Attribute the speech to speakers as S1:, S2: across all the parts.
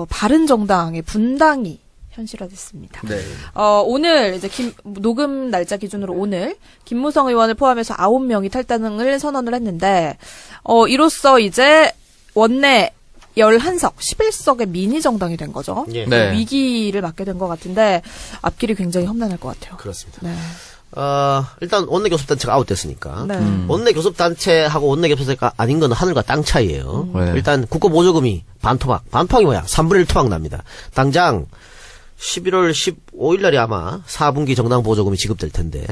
S1: 바른정당의 분당이 현실화됐습니다.
S2: 네.
S1: 오늘 이제 녹음 날짜 기준으로 오늘 김무성 의원을 포함해서 9명이 탈당을 선언을 했는데 이로써 이제 원내 11석, 11석의 미니 정당이 된 거죠.
S2: 예.
S3: 네.
S1: 위기를 맞게 된 것 같은데 앞길이 굉장히 험난할 것 같아요.
S2: 그렇습니다.
S1: 네.
S2: 일단 원내 교섭단체가 아웃됐으니까.
S1: 네.
S2: 원내 교섭단체하고 원내 교섭단체가 아닌 건 하늘과 땅 차이예요.
S3: 네.
S2: 일단 국고보조금이 반토막이 뭐야? 3분의 1 토막 납니다. 당장 11월 15일 날이 아마 4분기 정당 보조금이 지급될 텐데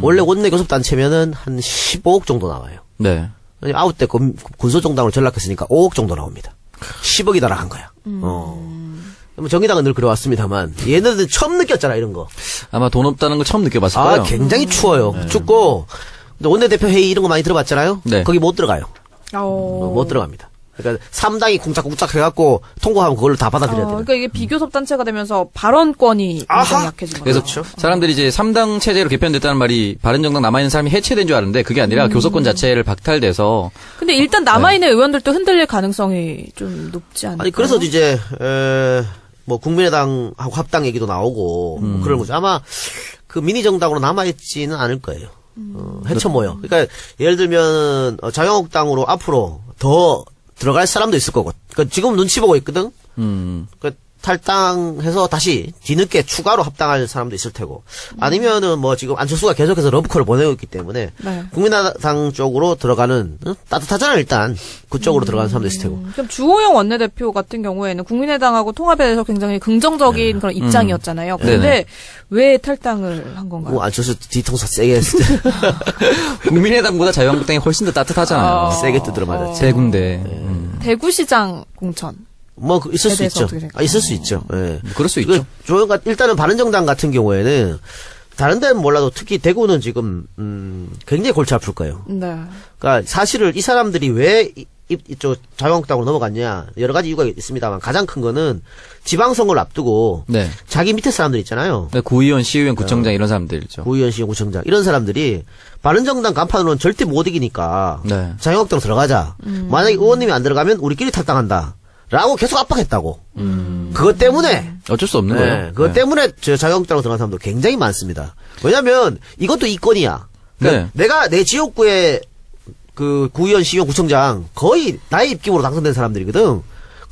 S2: 원래 원내 교섭단체면은 한 15억 정도 나와요.
S3: 네.
S2: 아웃됐고 군소정당으로 전락했으니까 5억 정도 나옵니다. 10억이 날아간 거야. 뭐 정의당은 늘 그래왔습니다만 얘네들은 처음 느꼈잖아 이런 거.
S3: 아마 돈 없다는 걸 처음 느껴봤을 거예요.
S2: 굉장히 추워요. 춥고 원내대표 회의 이런 거 많이 들어봤잖아요.
S3: 네.
S2: 거기 못 들어가요. 못 들어갑니다. 그러니까 3당이 쿵짝쿵짝 해갖고 통과하면 그걸로 다 받아들여야 돼요.
S1: 그러니까 이게 비교섭 단체가 되면서 발언권이 굉장히 약해진 거죠.
S3: 그래서 사람들이 이제 3당 체제로 개편됐다는 말이 바른정당 남아있는 사람이 해체된 줄 알았는데 그게 아니라 교섭권 자체를 박탈돼서.
S1: 근데 일단 남아있는 의원들도 흔들릴 가능성이 좀 높지 않을까요?
S2: 아니 그래서 이제 뭐 국민의당하고 합당 얘기도 나오고 뭐 그런 거죠. 아마 그 미니 정당으로 남아있지는 않을 거예요. 해쳐 모여. 그러니까 예를 들면 자유한국당으로 앞으로 더 들어갈 사람도 있을 거고. 그러니까 지금 눈치 보고 있거든. 그러니까 탈당해서 다시 뒤늦게 추가로 합당할 사람도 있을 테고. 아니면은 뭐 지금 안철수가 계속해서 러브콜을 보내고 있기 때문에
S1: 네.
S2: 국민의당 쪽으로 들어가는 따뜻하잖아 일단 그쪽으로 들어가는 사람도 있을 테고.
S1: 그럼 주호영 원내대표 같은 경우에는 국민의당하고 통합에 대해서 굉장히 긍정적인 그런 입장이었잖아요. 그런데
S3: 네네.
S1: 왜 탈당을 한 건가요?
S2: 뭐 안철수 뒤통수 세게 했을 때
S3: 국민의당보다 자유한국당이 훨씬 더 따뜻하잖아요.
S2: 세게 두드려 맞았지.
S3: 세 군데.
S1: 대구시장 공천.
S2: 뭐 있을 수
S1: 대해서
S2: 있죠.
S1: 어떻게 생각하세요?
S2: 있을 수 있죠. 예.
S3: 그럴 수 있죠.
S2: 조영가 일단은 바른정당 같은 경우에는 다른 데는 몰라도 특히 대구는 지금 굉장히 골치 아플 거예요.
S1: 네.
S2: 그러니까 사실은 이 사람들이 왜 이쪽 자유한국당으로 넘어갔냐 여러 가지 이유가 있습니다만 가장 큰 거는 지방선거를 앞두고
S3: 네.
S2: 자기 밑에 사람들 있잖아요.
S3: 구의원, 시의원, 구청장 이런 사람들이죠.
S2: 구의원, 시의원, 구청장 이런 사람들이 바른정당 간판으로는 절대 못 이기니까
S3: 네.
S2: 자유한국당 들어가자. 만약에 의원님이 안 들어가면 우리끼리 탈당한다. 라고 계속 압박했다고. 그것 때문에
S3: 어쩔 수 없는 거예요.
S2: 그것
S3: 네.
S2: 때문에 저 자유한국당으로 들어간 사람도 굉장히 많습니다. 왜냐면 이것도 이권이야. 그러니까
S3: 네.
S2: 내가 내 지역구에 그 구의원, 시의원, 구청장 거의 나의 입김으로 당선된 사람들이거든.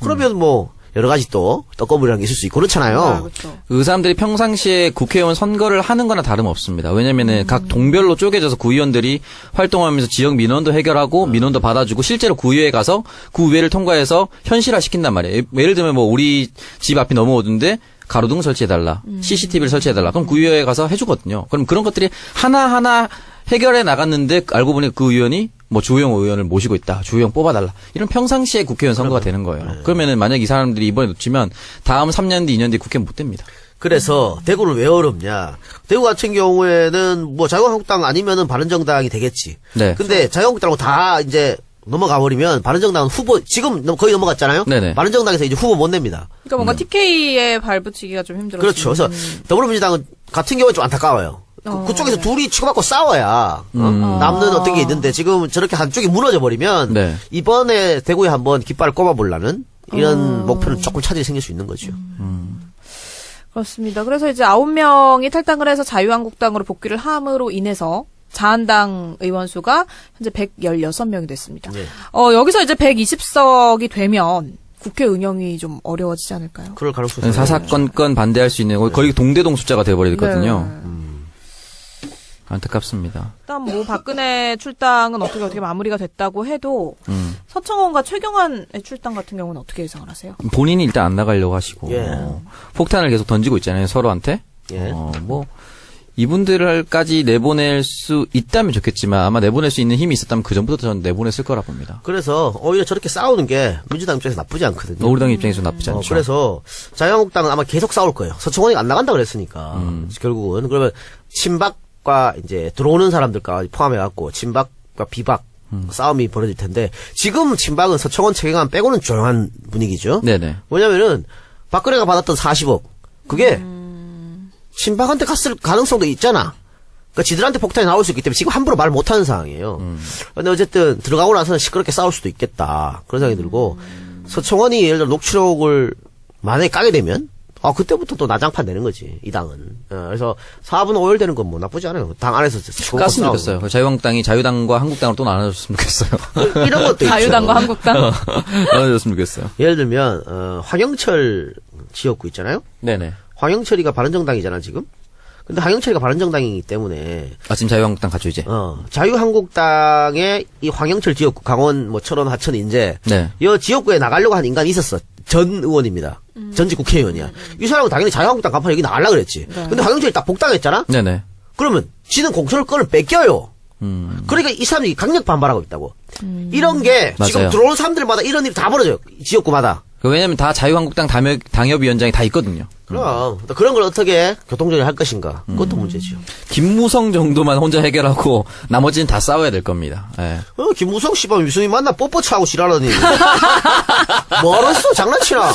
S2: 그러면 뭐 여러 가지 또 떡거물이라는 게 있을 수 있고 그렇잖아요.
S1: 그렇죠.
S3: 그 사람들이 평상시에 국회의원 선거를 하는 거나 다름없습니다. 왜냐면은 각 동별로 쪼개져서 구의원들이 활동하면서 지역 민원도 해결하고 민원도 받아주고 실제로 구의회에 가서 구의회를 통과해서 현실화 시킨단 말이에요. 예를 들면 뭐 우리 집 앞이 넘어오던데 가로등 설치해달라. CCTV를 설치해달라. 그럼 구의회에 가서 해주거든요. 그럼 그런 것들이 하나하나 해결해 나갔는데 알고 보니 그 의원이 뭐 주호영 의원을 모시고 있다. 주호영 뽑아달라. 이런 평상시에 국회의원 선거가 되는 거예요. 그러면은 만약 이 사람들이 이번에 놓치면 다음 3년 뒤, 2년 뒤 국회 못 됩니다.
S2: 그래서 대구를 왜 어렵냐. 대구 같은 경우에는 뭐 자유한국당 아니면은 바른정당이 되겠지.
S3: 네.
S2: 근데 자유한국당하고 다 이제 넘어가 버리면 바른정당은 후보 지금 거의 넘어갔잖아요.
S3: 네네.
S2: 바른정당에서 이제 후보 못 냅니다.
S1: 그러니까 뭔가 TK에 발붙이기가 좀 힘들어요.
S2: 그렇죠. 그래서 더불어민주당은 같은 경우에 좀 안타까워요. 그쪽에서
S1: 네.
S2: 둘이 치고받고 싸워야 남는 어떤 게 있는데 지금 저렇게 한쪽이 무너져 버리면
S3: 네.
S2: 이번에 대구에 한번 깃발을 꼽아보려는 이런 목표는 조금 차질이 생길 수 있는 거죠.
S1: 그렇습니다. 그래서 이제 9명이 탈당을 해서 자유한국당으로 복귀를 함으로 인해서 자한당 의원 수가 현재 116명이 됐습니다.
S2: 네.
S1: 여기서 이제 120석이 되면 국회 운영이 좀 어려워지지 않을까요?
S2: 그럴 가능성이
S3: 사사건건 반대할 수 있는 거의 동대동 숫자가 돼버리거든요.
S1: 네.
S3: 안타깝습니다.
S1: 일단 뭐 박근혜 출당은 어떻게 마무리가 됐다고 해도 서청원과 최경환의 출당 같은 경우는 어떻게 예상을 하세요?
S3: 본인이 일단 안 나가려고 하시고
S2: 예.
S3: 폭탄을 계속 던지고 있잖아요. 서로한테.
S2: 예.
S3: 뭐 이분들까지 내보낼 수 있다면 좋겠지만 아마 내보낼 수 있는 힘이 있었다면 그 전부터 저는 내보냈을 거라 봅니다.
S2: 그래서 오히려 저렇게 싸우는 게 민주당 입장에서 나쁘지 않거든요.
S3: 우리 당 입장에서 나쁘지 않죠.
S2: 그래서 자유한국당은 아마 계속 싸울 거예요. 서청원이 안 나간다 그랬으니까 결국은 그러면 친박과 이제 들어오는 사람들까지 포함해갖고 친박과 비박 싸움이 벌어질 텐데 지금 친박은 서청원 최경환 빼고는 조용한 분위기죠.
S3: 네네.
S2: 왜냐면은 박근혜가 받았던 40억 그게 친박한테 갔을 가능성도 있잖아. 그러니까 지들한테 폭탄이 나올 수 있기 때문에 지금 함부로 말 못하는 상황이에요. 근데 어쨌든 들어가고 나서는 시끄럽게 싸울 수도 있겠다. 그런 생각이 들고 서청원이 예를 들어 녹취록을 만약에 까게 되면 그때부터 또 나장판 되는 거지, 이 당은. 그래서 4분 5열 되는 건 뭐 나쁘지 않아요. 당 안에서
S3: 깠으면 좋겠어요. 자유한국당이 자유당과 한국당으로 또 나눠줬으면 좋겠어요.
S2: 이런 것도 있죠.
S1: 자유당과 한국당.
S3: 나눠줬으면 좋겠어요.
S2: 예를 들면 황영철 지역구 있잖아요.
S3: 네네.
S2: 황영철이가 바른정당이잖아, 지금. 근데 황영철이가 바른정당이기 때문에
S3: 지금 자유한국당 가죠, 이제.
S2: 자유한국당의 이 황영철 지역구, 강원, 철원, 하천, 인제.
S3: 네.
S2: 이 지역구에 나가려고 한 인간이 있었어. 전 의원입니다. 전직 국회의원이야. 이 사람은 당연히 자유한국당 간판 여기 나가려고 그랬지.
S1: 네.
S2: 근데 황영철이 딱 복당했잖아?
S3: 네네.
S2: 그러면 지는 공천권을 뺏겨요. 그러니까 이 사람이 강력 반발하고 있다고. 이런 게 지금
S3: 맞아요.
S2: 들어오는 사람들마다 이런 일이 다 벌어져요. 이 지역구마다.
S3: 왜냐면 다 자유한국당 당협위원장이 다 있거든요.
S2: 그럼 그런 걸 어떻게 교통정리할 것인가. 그것도 문제죠.
S3: 김무성 정도만 혼자 해결하고 나머지는 다 싸워야 될 겁니다. 예.
S2: 김무성 씨발 유승민 만나 뽀뽀차하고 지랄하더니 뭐하랬어 장난치나.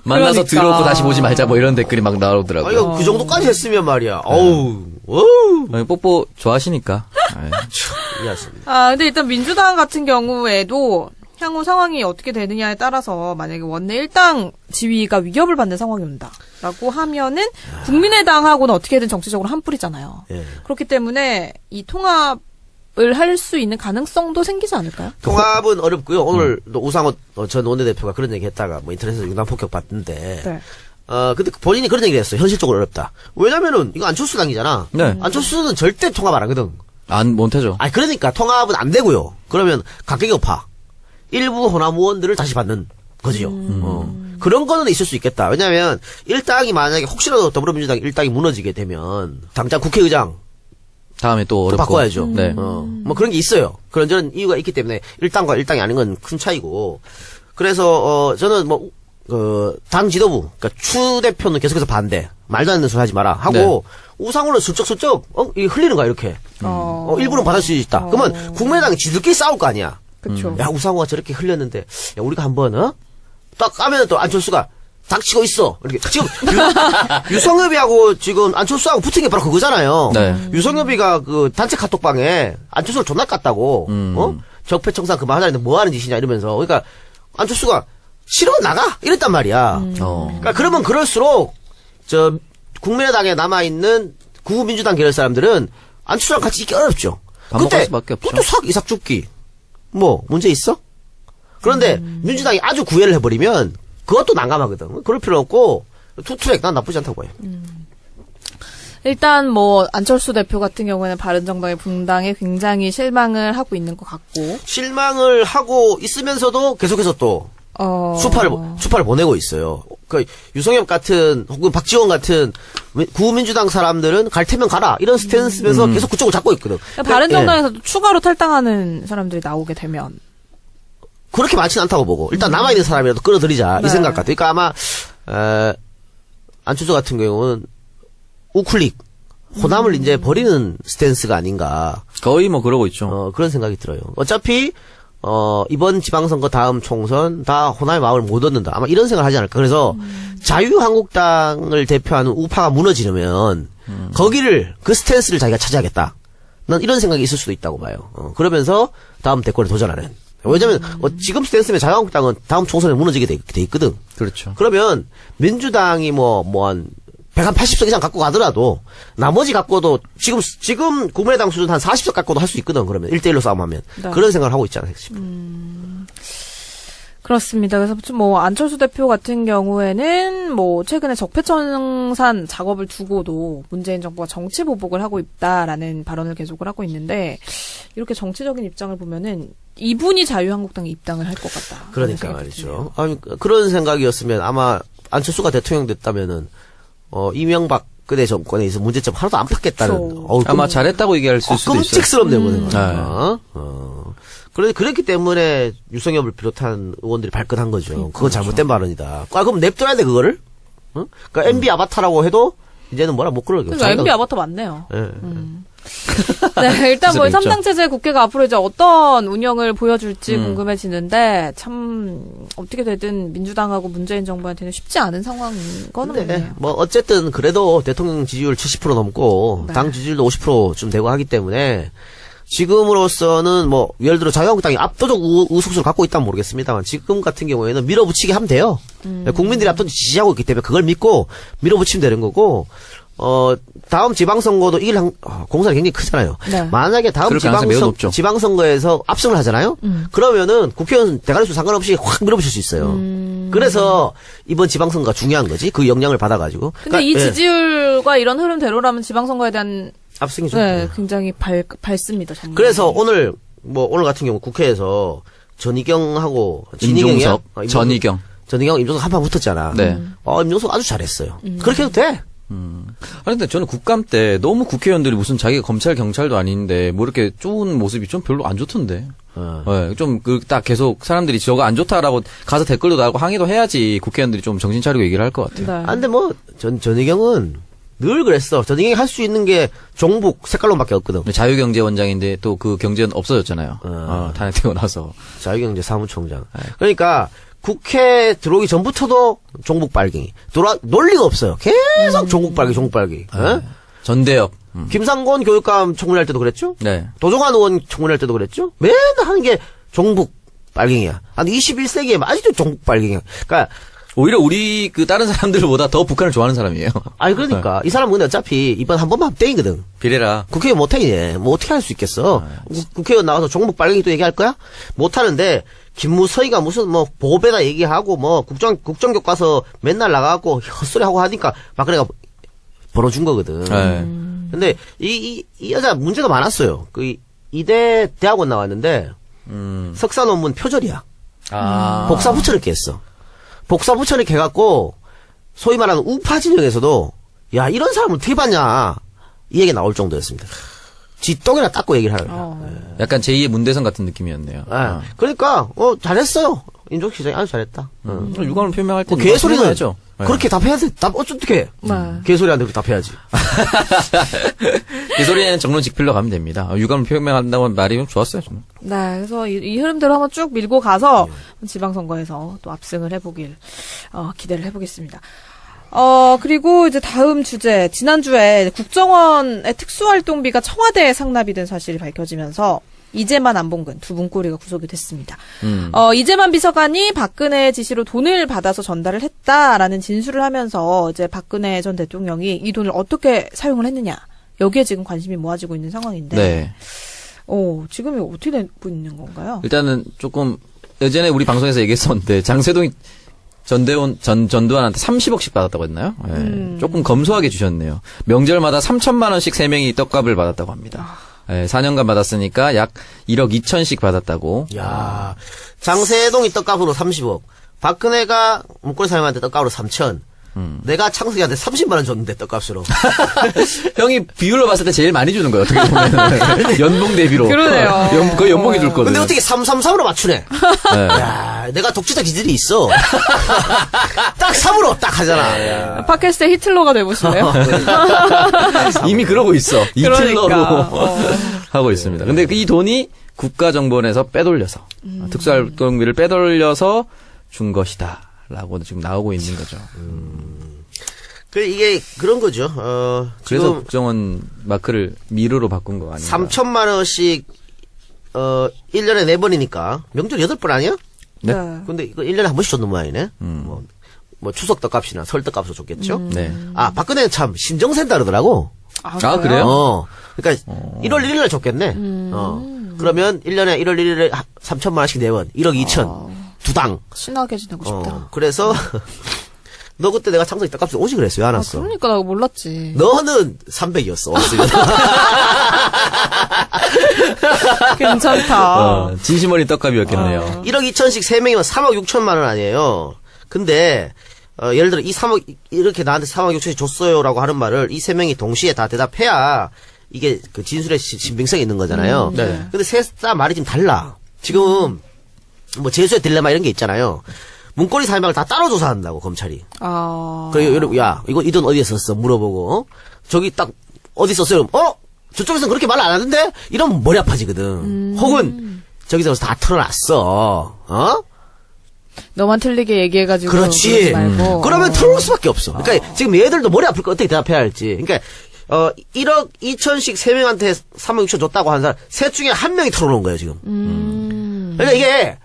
S3: 만나서
S1: 그러니까.
S3: 들어오고 다시 보지 말자 뭐 이런 댓글이 막 나오더라고요.
S2: 아니 그 정도까지 했으면 말이야.
S3: 뽀뽀 좋아하시니까.
S2: 이해했습니다.
S1: 근데 일단 민주당 같은 경우에도 향후 상황이 어떻게 되느냐에 따라서 만약에 원내 일당 지위가 위협을 받는 상황이 온다라고 하면은 국민의당하고는 어떻게든 정치적으로 한 뿌리잖아요.
S2: 예.
S1: 그렇기 때문에 이 통합을 할 수 있는 가능성도 생기지 않을까요?
S2: 통합은 어렵고요. 오늘 또 우상호 전 원내대표가 그런 얘기 했다가 인터넷에서 융단 폭격 받던데.
S1: 네.
S2: 근데 본인이 그런 얘기를 했어요. 현실적으로 어렵다. 왜냐면은 이거 안철수 당이잖아.
S3: 네.
S2: 안철수는 절대 통합 안 하거든.
S3: 못하죠.
S2: 그러니까 통합은 안 되고요. 그러면 각계격파. 일부 호남 의원들을 다시 받는 거지요. 그런 거는 있을 수 있겠다. 왜냐면 일당이 만약에 혹시라도 더불어민주당 일당이 무너지게 되면 당장 국회의장
S3: 다음에 또 어렵고.
S2: 바꿔야죠.
S3: 네.
S2: 뭐 그런 게 있어요. 그런저런 이유가 있기 때문에 일당과 일당이 아닌 건 큰 차이고. 그래서 저는 당 지도부, 그러니까 추 대표는 계속해서 반대. 말도 안 되는 소리 하지 마라 하고 우상호는 슬쩍슬쩍 이게 흘리는 거야 이렇게. 일부는 받을 수 있다. 그러면 국민의당이 지들끼리 싸울 거 아니야.
S1: 그렇죠.
S2: 야 우상호가 저렇게 흘렸는데 야 우리가 한번 딱 까면 또 안철수가 닥치고 있어. 이렇게 지금 유성엽이하고 지금 안철수하고 붙은 게 바로 그거잖아요.
S3: 네.
S2: 유성엽이가 그 단체 카톡방에 안철수를 존나 깠다고. 적폐청산 그만하자는데 뭐 하는 짓이냐 이러면서. 그러니까 안철수가 싫어 나가 이랬단 말이야. 그러니까 그러면 그럴수록 국민의당에 남아 있는 구민주당 계열 사람들은 안철수랑 같이 있기 어렵죠.
S3: 반박할 수밖에 없죠.
S2: 그것도 이삭 죽기. 뭐 문제 있어? 그런데 민주당이 아주 구애를 해버리면 그것도 난감하거든. 그럴 필요 없고 투트랙 난 나쁘지 않다고 봐요.
S1: 일단 안철수 대표 같은 경우에는 바른정당의 분당에 굉장히 실망을 하고 있는 것 같고
S2: 실망을 하고 있으면서도 계속해서 또 수파를 보내고 있어요. 그 유성엽 같은 혹은 박지원 같은 구민주당 사람들은 갈 테면 가라 이런 스탠스면서 계속 그쪽을 잡고 있거든.
S1: 바른정당에서도 추가로 탈당하는 사람들이 나오게 되면
S2: 그렇게 많지는 않다고 보고 일단 남아있는 사람이라도 끌어들이자 이 생각 같아요. 그러니까 아마 안철수 같은 경우는 우클릭 호남을 이제 버리는 스탠스가 아닌가.
S3: 거의 그러고 있죠.
S2: 그런 생각이 들어요. 어차피 이번 지방선거 다음 총선 다 호남의 마음을 못 얻는다. 아마 이런 생각을 하지 않을까. 그래서 자유한국당을 대표하는 우파가 무너지려면 거기를 그 스탠스를 자기가 차지하겠다. 난 이런 생각이 있을 수도 있다고 봐요. 그러면서 다음 대권에 도전하는. 왜냐면 지금 스탠스면 자유한국당은 다음 총선에 무너지게 돼 있거든.
S3: 그렇죠.
S2: 그러면 민주당이 한 180석 이상 갖고 가더라도 나머지 갖고도 지금 국민의당 수준 한 40석 갖고도 할 수 있거든. 그러면 1대1로 싸움하면.
S1: 네.
S2: 그런 생각을 하고 있잖아요.
S1: 그렇습니다. 그래서 안철수 대표 같은 경우에는 최근에 적폐청산 작업을 두고도 문재인 정부가 정치 보복을 하고 있다라는 발언을 계속을 하고 있는데 이렇게 정치적인 입장을 보면은 이분이 자유한국당에 입당을 할 것 같다.
S2: 그러니까 말이죠. 그런 생각이었으면 아마 안철수가 대통령 됐다면은 이명박 그대 정권에 문제점 하나도 안 팠겠다는.
S3: 아마 잘했다고 얘기할 수도 있어요.
S2: 끔찍스럽네요. 그랬기 때문에 유성엽을 비롯한 의원들이 발끈한 거죠. 그건 잘못된 발언이다. 그럼 냅둬야 돼 그거를? 그러니까 MB 아바타라고 해도 이제는 못 그러게.
S1: 그러니까 MB 아바타 맞네요.
S2: 네.
S1: 네, 일단
S3: 재밌죠.
S1: 3당 체제 국회가 앞으로 이제 어떤 운영을 보여줄지 궁금해지는데 참 어떻게 되든 민주당하고 문재인 정부한테는 쉽지 않은 상황인 거는
S2: 근데
S1: 맞네요.
S2: 어쨌든 그래도 대통령 지지율 70% 넘고
S1: 네.
S2: 당 지지율도 50%좀 되고 하기 때문에 지금으로서는 뭐 예를 들어 자유한국당이 압도적 의석수를 갖고 있다면 모르겠습니다만 지금 같은 경우에는 밀어붙이게 하면 돼요. 국민들이 압도적 지지하고 있기 때문에 그걸 믿고 밀어붙이면 되는 거고 다음 지방선거도 이길 공산이 굉장히 크잖아요.
S1: 네.
S2: 만약에 다음
S3: 그럴 가능성이 매우 높죠.
S2: 지방선거에서 압승을 하잖아요. 그러면은 국회의원 대가리수 상관없이 확 밀어붙일 수 있어요. 그래서 이번 지방선거가 중요한 거지. 그 영향을 받아가지고.
S1: 근데 이 지지율과 이런 흐름대로라면 지방선거에 대한
S2: 압승이죠.
S1: 네, 굉장히 밝습니다. 정말.
S2: 그래서 오늘 같은 경우 국회에서 전희경하고
S3: 임종석, 전희경.
S2: 전희경, 임종석 한판 붙었잖아.
S3: 네.
S2: 임종석 아주 잘했어요. 그렇게 해도 돼.
S3: 아니, 근데 저는 국감 때 너무 국회의원들이 무슨 자기가 검찰, 경찰도 아닌데, 뭐 이렇게 좋은 모습이 좀 별로 안 좋던데. 네, 좀, 딱 계속 사람들이 저거 안 좋다라고 가서 댓글도 달고 항의도 해야지 국회의원들이 좀 정신 차리고 얘기를 할 것 같아요.
S1: 네.
S2: 아, 근데 전희경은 늘 그랬어. 전희경이 할 수 있는 게 종북 색깔론밖에 없거든.
S3: 자유경제원장인데 또 그 경제는 없어졌잖아요. 탄핵되고 나서.
S2: 자유경제 사무총장. 그러니까 국회 들어오기 전부터도 종북 빨갱이. 논리가 없어요. 계속 종북 빨갱이. 예?
S3: 전대엽.
S2: 김상곤 교육감 청문회 할 때도 그랬죠?
S3: 네.
S2: 도종환 의원 청문회 할 때도 그랬죠? 맨날 하는 게 종북 빨갱이야. 한 21세기에 아직도 종북 빨갱이야. 그러니까
S3: 오히려 우리 다른 사람들보다 더 북한을 좋아하는 사람이에요.
S2: 아니 그러니까 이 사람은 근데 어차피 이번 한 번만 하면 땡이거든.
S3: 비례라.
S2: 국회의원 못해 이제. 뭐 어떻게 할 수 있겠어. 국회의원 나와서 종북 빨갱이 또 얘기할 거야? 못하는데 김무서희가 무슨 뭐 보배다 얘기하고 뭐 국정교과서 맨날 나가고 헛소리 하고 하니까 막그래가 벌어준 거거든.
S3: 네.
S2: 근데 이 여자 문제가 많았어요. 그 이대 대학원 나왔는데 석사 논문 표절이야. 복사 붙여넣기 했어. 복사 붙여넣기 해갖고 소위 말하는 우파 진영에서도 야 이런 사람을 어떻게 봤냐 이 얘기 나올 정도였습니다. 지 똥이나 닦고 얘기를 하는.
S3: 약간 제2의 문대성 같은 느낌이었네요.
S2: 그러니까 잘했어요. 임종석 시장이 아주 잘했다.
S3: 유감을 표명할 때
S2: 개소리는
S3: 해야죠.
S2: 그렇게 답해야지. 어떻게? 개소리한테 그렇게 답해야지.
S3: 개소리는 정론 직필로 가면 됩니다. 유감을 표명한다는 말이 좀 좋았어요. 저는.
S1: 네, 그래서 이 흐름대로 한번 쭉 밀고 가서 지방선거에서 또 압승을 해보길 기대를 해보겠습니다. 그리고 이제 다음 주제, 지난주에 국정원의 특수활동비가 청와대에 상납이 된 사실이 밝혀지면서 이재만 안봉근 두 문고리가 구속이 됐습니다. 이재만 비서관이 박근혜의 지시로 돈을 받아서 전달을 했다라는 진술을 하면서 이제 박근혜 전 대통령이 이 돈을 어떻게 사용을 했느냐 여기에 지금 관심이 모아지고 있는 상황인데,
S3: 네.
S1: 지금이 어떻게 되고 있는 건가요?
S3: 일단은 조금 예전에 우리 방송에서 얘기했었는데 장세동이 전두환한테 30억씩 받았다고 했나요? 네. 조금 검소하게 주셨네요. 명절마다 3천만 원씩 3명이 떡값을 받았다고 합니다. 네, 4년간 받았으니까 약 1억 2천씩 받았다고.
S2: 야, 장세동이 떡값으로 30억. 박근혜가 문고리 사람한테 떡값으로 3천. 내가 창석이한테 30만 원 줬는데 떡값으로.
S3: 형이 비율로 봤을 때 제일 많이 주는 거예요. 어떻게 보면 연봉 대비로.
S1: 그러네요.
S3: 거의 연봉이 줄 거든.
S2: 근데 어떻게 333으로 맞추네.
S3: 네.
S2: 야, 내가 독재자 기질이 있어. 딱 3으로 딱 하잖아.
S1: 팟캐스트의 히틀러가 돼보실래요?
S3: 이미 그러고 있어. 이틀러로
S1: 그러니까,
S3: 하고 있습니다. 근데 이 돈이 국가정보원에서 빼돌려서 특수활동비를 빼돌려서 준 것이다라고 지금 나오고 있는 거죠.
S2: 이게 그런 거죠.
S3: 그래서
S2: 지금
S3: 국정원 마크를 미르로 바꾼 거 아닌가?
S2: 3천만 원씩 1년에 4번이니까 명절 8번 아니야?
S3: 네.
S2: 근데 이거 1년에 한 번씩 줬는 모양이네. 뭐 추석 떡값이나 설 떡값으로 줬겠죠.
S3: 네.
S2: 박근혜는 참 신정센다 그러더라고.
S3: 그래요?
S2: 그러니까 1월 1일 날 줬겠네. 그러면 1년에 1월 1일에 3천만 원씩 4번, 1억 2천 두 당.
S1: 신나게 지내고 싶다.
S2: 그래서 너 그때 내가 창석이 떡값을 오지 그랬어. 왜 안 왔어?
S1: 그러니까 나 몰랐지.
S2: 너는 300이었어.
S1: 괜찮다.
S3: 진심 어린 떡값이었겠네요.
S2: 1억 2천씩 3명이면 3억 6천만 원 아니에요. 근데 예를 들어 이 3억 이렇게 나한테 3억 6천씩 줬어요라고 하는 말을 이 3명이 동시에 다 대답해야 이게 그 진술의 신빙성이 있는 거잖아요.
S3: 네.
S2: 근데 셋 다 말이 좀 달라. 지금 뭐 재수의 딜레마 이런 게 있잖아요. 문고리 사명을 다 따로 조사한다고 검찰이. 그리고 야 이거 이 돈 어디에 썼어 물어보고 저기 딱 어디 썼어요? 저쪽에서는 그렇게 말 안 하던데? 이러면 머리 아파지거든. 혹은 저기서 다 털어놨어.
S1: 너만 틀리게 얘기해가지고.
S2: 그렇지.
S1: 말고.
S2: 그러면 털어올 수밖에 없어. 그러니까 지금 얘들도 머리 아플 거 어떻게 대답해야 할지. 그러니까 1억 2천씩 3명한테 3억 6천 줬다고 하는 사람, 셋 중에 한 명이 털어놓은 거예요, 지금. 그러니까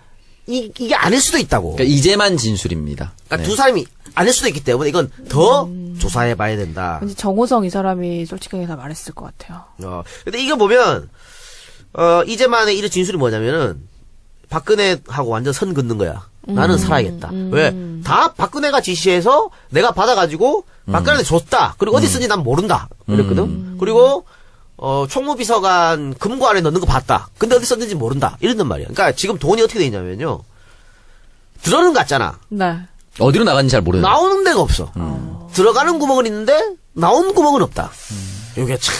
S2: 이게 아닐 수도 있다고.
S3: 그러니까 이제만 진술입니다.
S2: 그러니까
S3: 네.
S2: 두 사람이 아닐 수도 있기 때문에 이건 더 조사해 봐야 된다.
S1: 왠지 정호성 이 사람이 솔직하게 다 말했을 것 같아요.
S2: 근데 이거 보면, 이제만의 이런 진술이 뭐냐면은, 박근혜하고 완전 선 긋는 거야. 나는 살아야겠다. 왜? 다 박근혜가 지시해서 내가 받아가지고 박근혜한테 줬다. 그리고 어디 쓰는지 난 모른다. 이랬거든. 그리고 총무비서관 금고 안에 넣는 거 봤다. 근데 어디 썼는지 모른다. 이랬단 말이야. 그러니까 지금 돈이 어떻게 돼 있냐면요. 들어는 갔잖아.
S1: 네.
S3: 어디로 나갔는지 잘 모르는.
S2: 나오는 데가 없어. 들어가는 구멍은 있는데 나오는 구멍은 없다. 이게 참.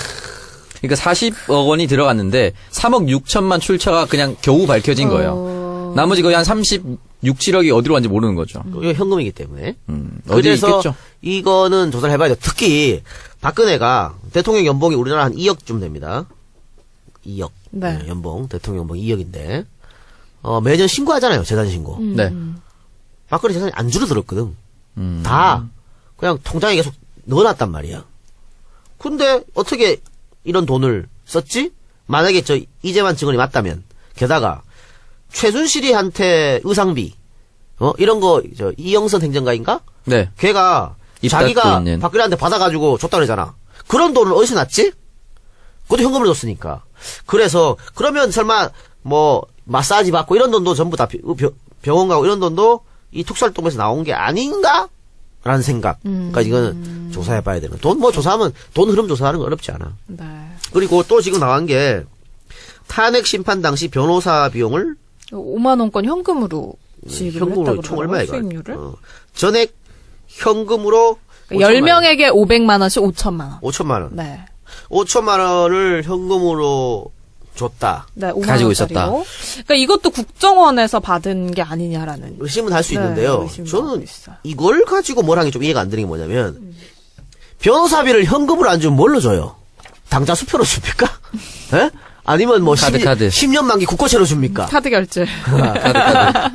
S3: 그러니까 40억 원이 들어갔는데 3억 6천만 출처가 그냥 겨우 밝혀진 거예요. 나머지 거의 한 36, 7억이 어디로 갔는지 모르는 거죠.
S2: 이거 현금이기 때문에.
S3: 어디
S2: 그래서
S3: 있겠죠.
S2: 이거는 조사를 해봐야 돼. 특히 박근혜가 대통령 연봉이 우리나라 한 2억쯤 됩니다. 2억.
S1: 네.
S2: 연봉, 대통령 연봉 2억인데 매년 신고하잖아요. 재산 신고.
S3: 네.
S2: 박근혜 재산이 안 줄어들었거든. 다 그냥 통장에 계속 넣어놨단 말이야. 근데 어떻게 이런 돈을 썼지? 만약에 이재만 증언이 맞다면, 게다가 최순실이한테 의상비, 이런 거 이영선 행정가인가?
S3: 네.
S2: 걔가
S3: 입닫고
S2: 자기가
S3: 있는.
S2: 박근혜한테 받아가지고 줬다 그러잖아. 그런 돈을 어디서 났지? 그것도 현금으로 줬으니까. 그래서 그러면 설마 뭐 마사지 받고 이런 돈도 전부 다 병원 가고 이런 돈도 이 특수활동에서 나온 게 아닌가? 라는 생각. 그러니까 이거는 조사해봐야 되는. 돈 뭐 조사하면 돈 흐름 조사하는 거 어렵지 않아.
S1: 네.
S2: 그리고 또 지금 나온 게 탄핵 심판 당시 변호사 비용을
S1: 5만 원권 현금으로 지급을
S2: 현금으로
S1: 했다고
S2: 총 얼마에 가?
S1: 수익률을?
S2: 전액 현금으로
S1: 10명에게 500만 원씩 5천만 원.
S2: 5천만 원.
S1: 네.
S2: 5천만 원을 현금으로 줬다.
S1: 네, 5만
S3: 가지고
S1: 원짜리로.
S3: 있었다.
S1: 그러니까 이것도 국정원에서 받은 게 아니냐라는.
S2: 의심은 할 수
S1: 네,
S2: 있는데요.
S1: 의심을 하고
S2: 저는
S1: 있어요.
S2: 이걸 가지고 뭘 하는 게 좀 이해가 안 되는 게 뭐냐면 변호사비를 현금으로 안 주면 뭘로 줘요? 당장 수표로 줍니까? 예? 아니면 뭐
S3: 카드.
S2: 10년 만기 국고채로 줍니까?
S1: 카드 결제.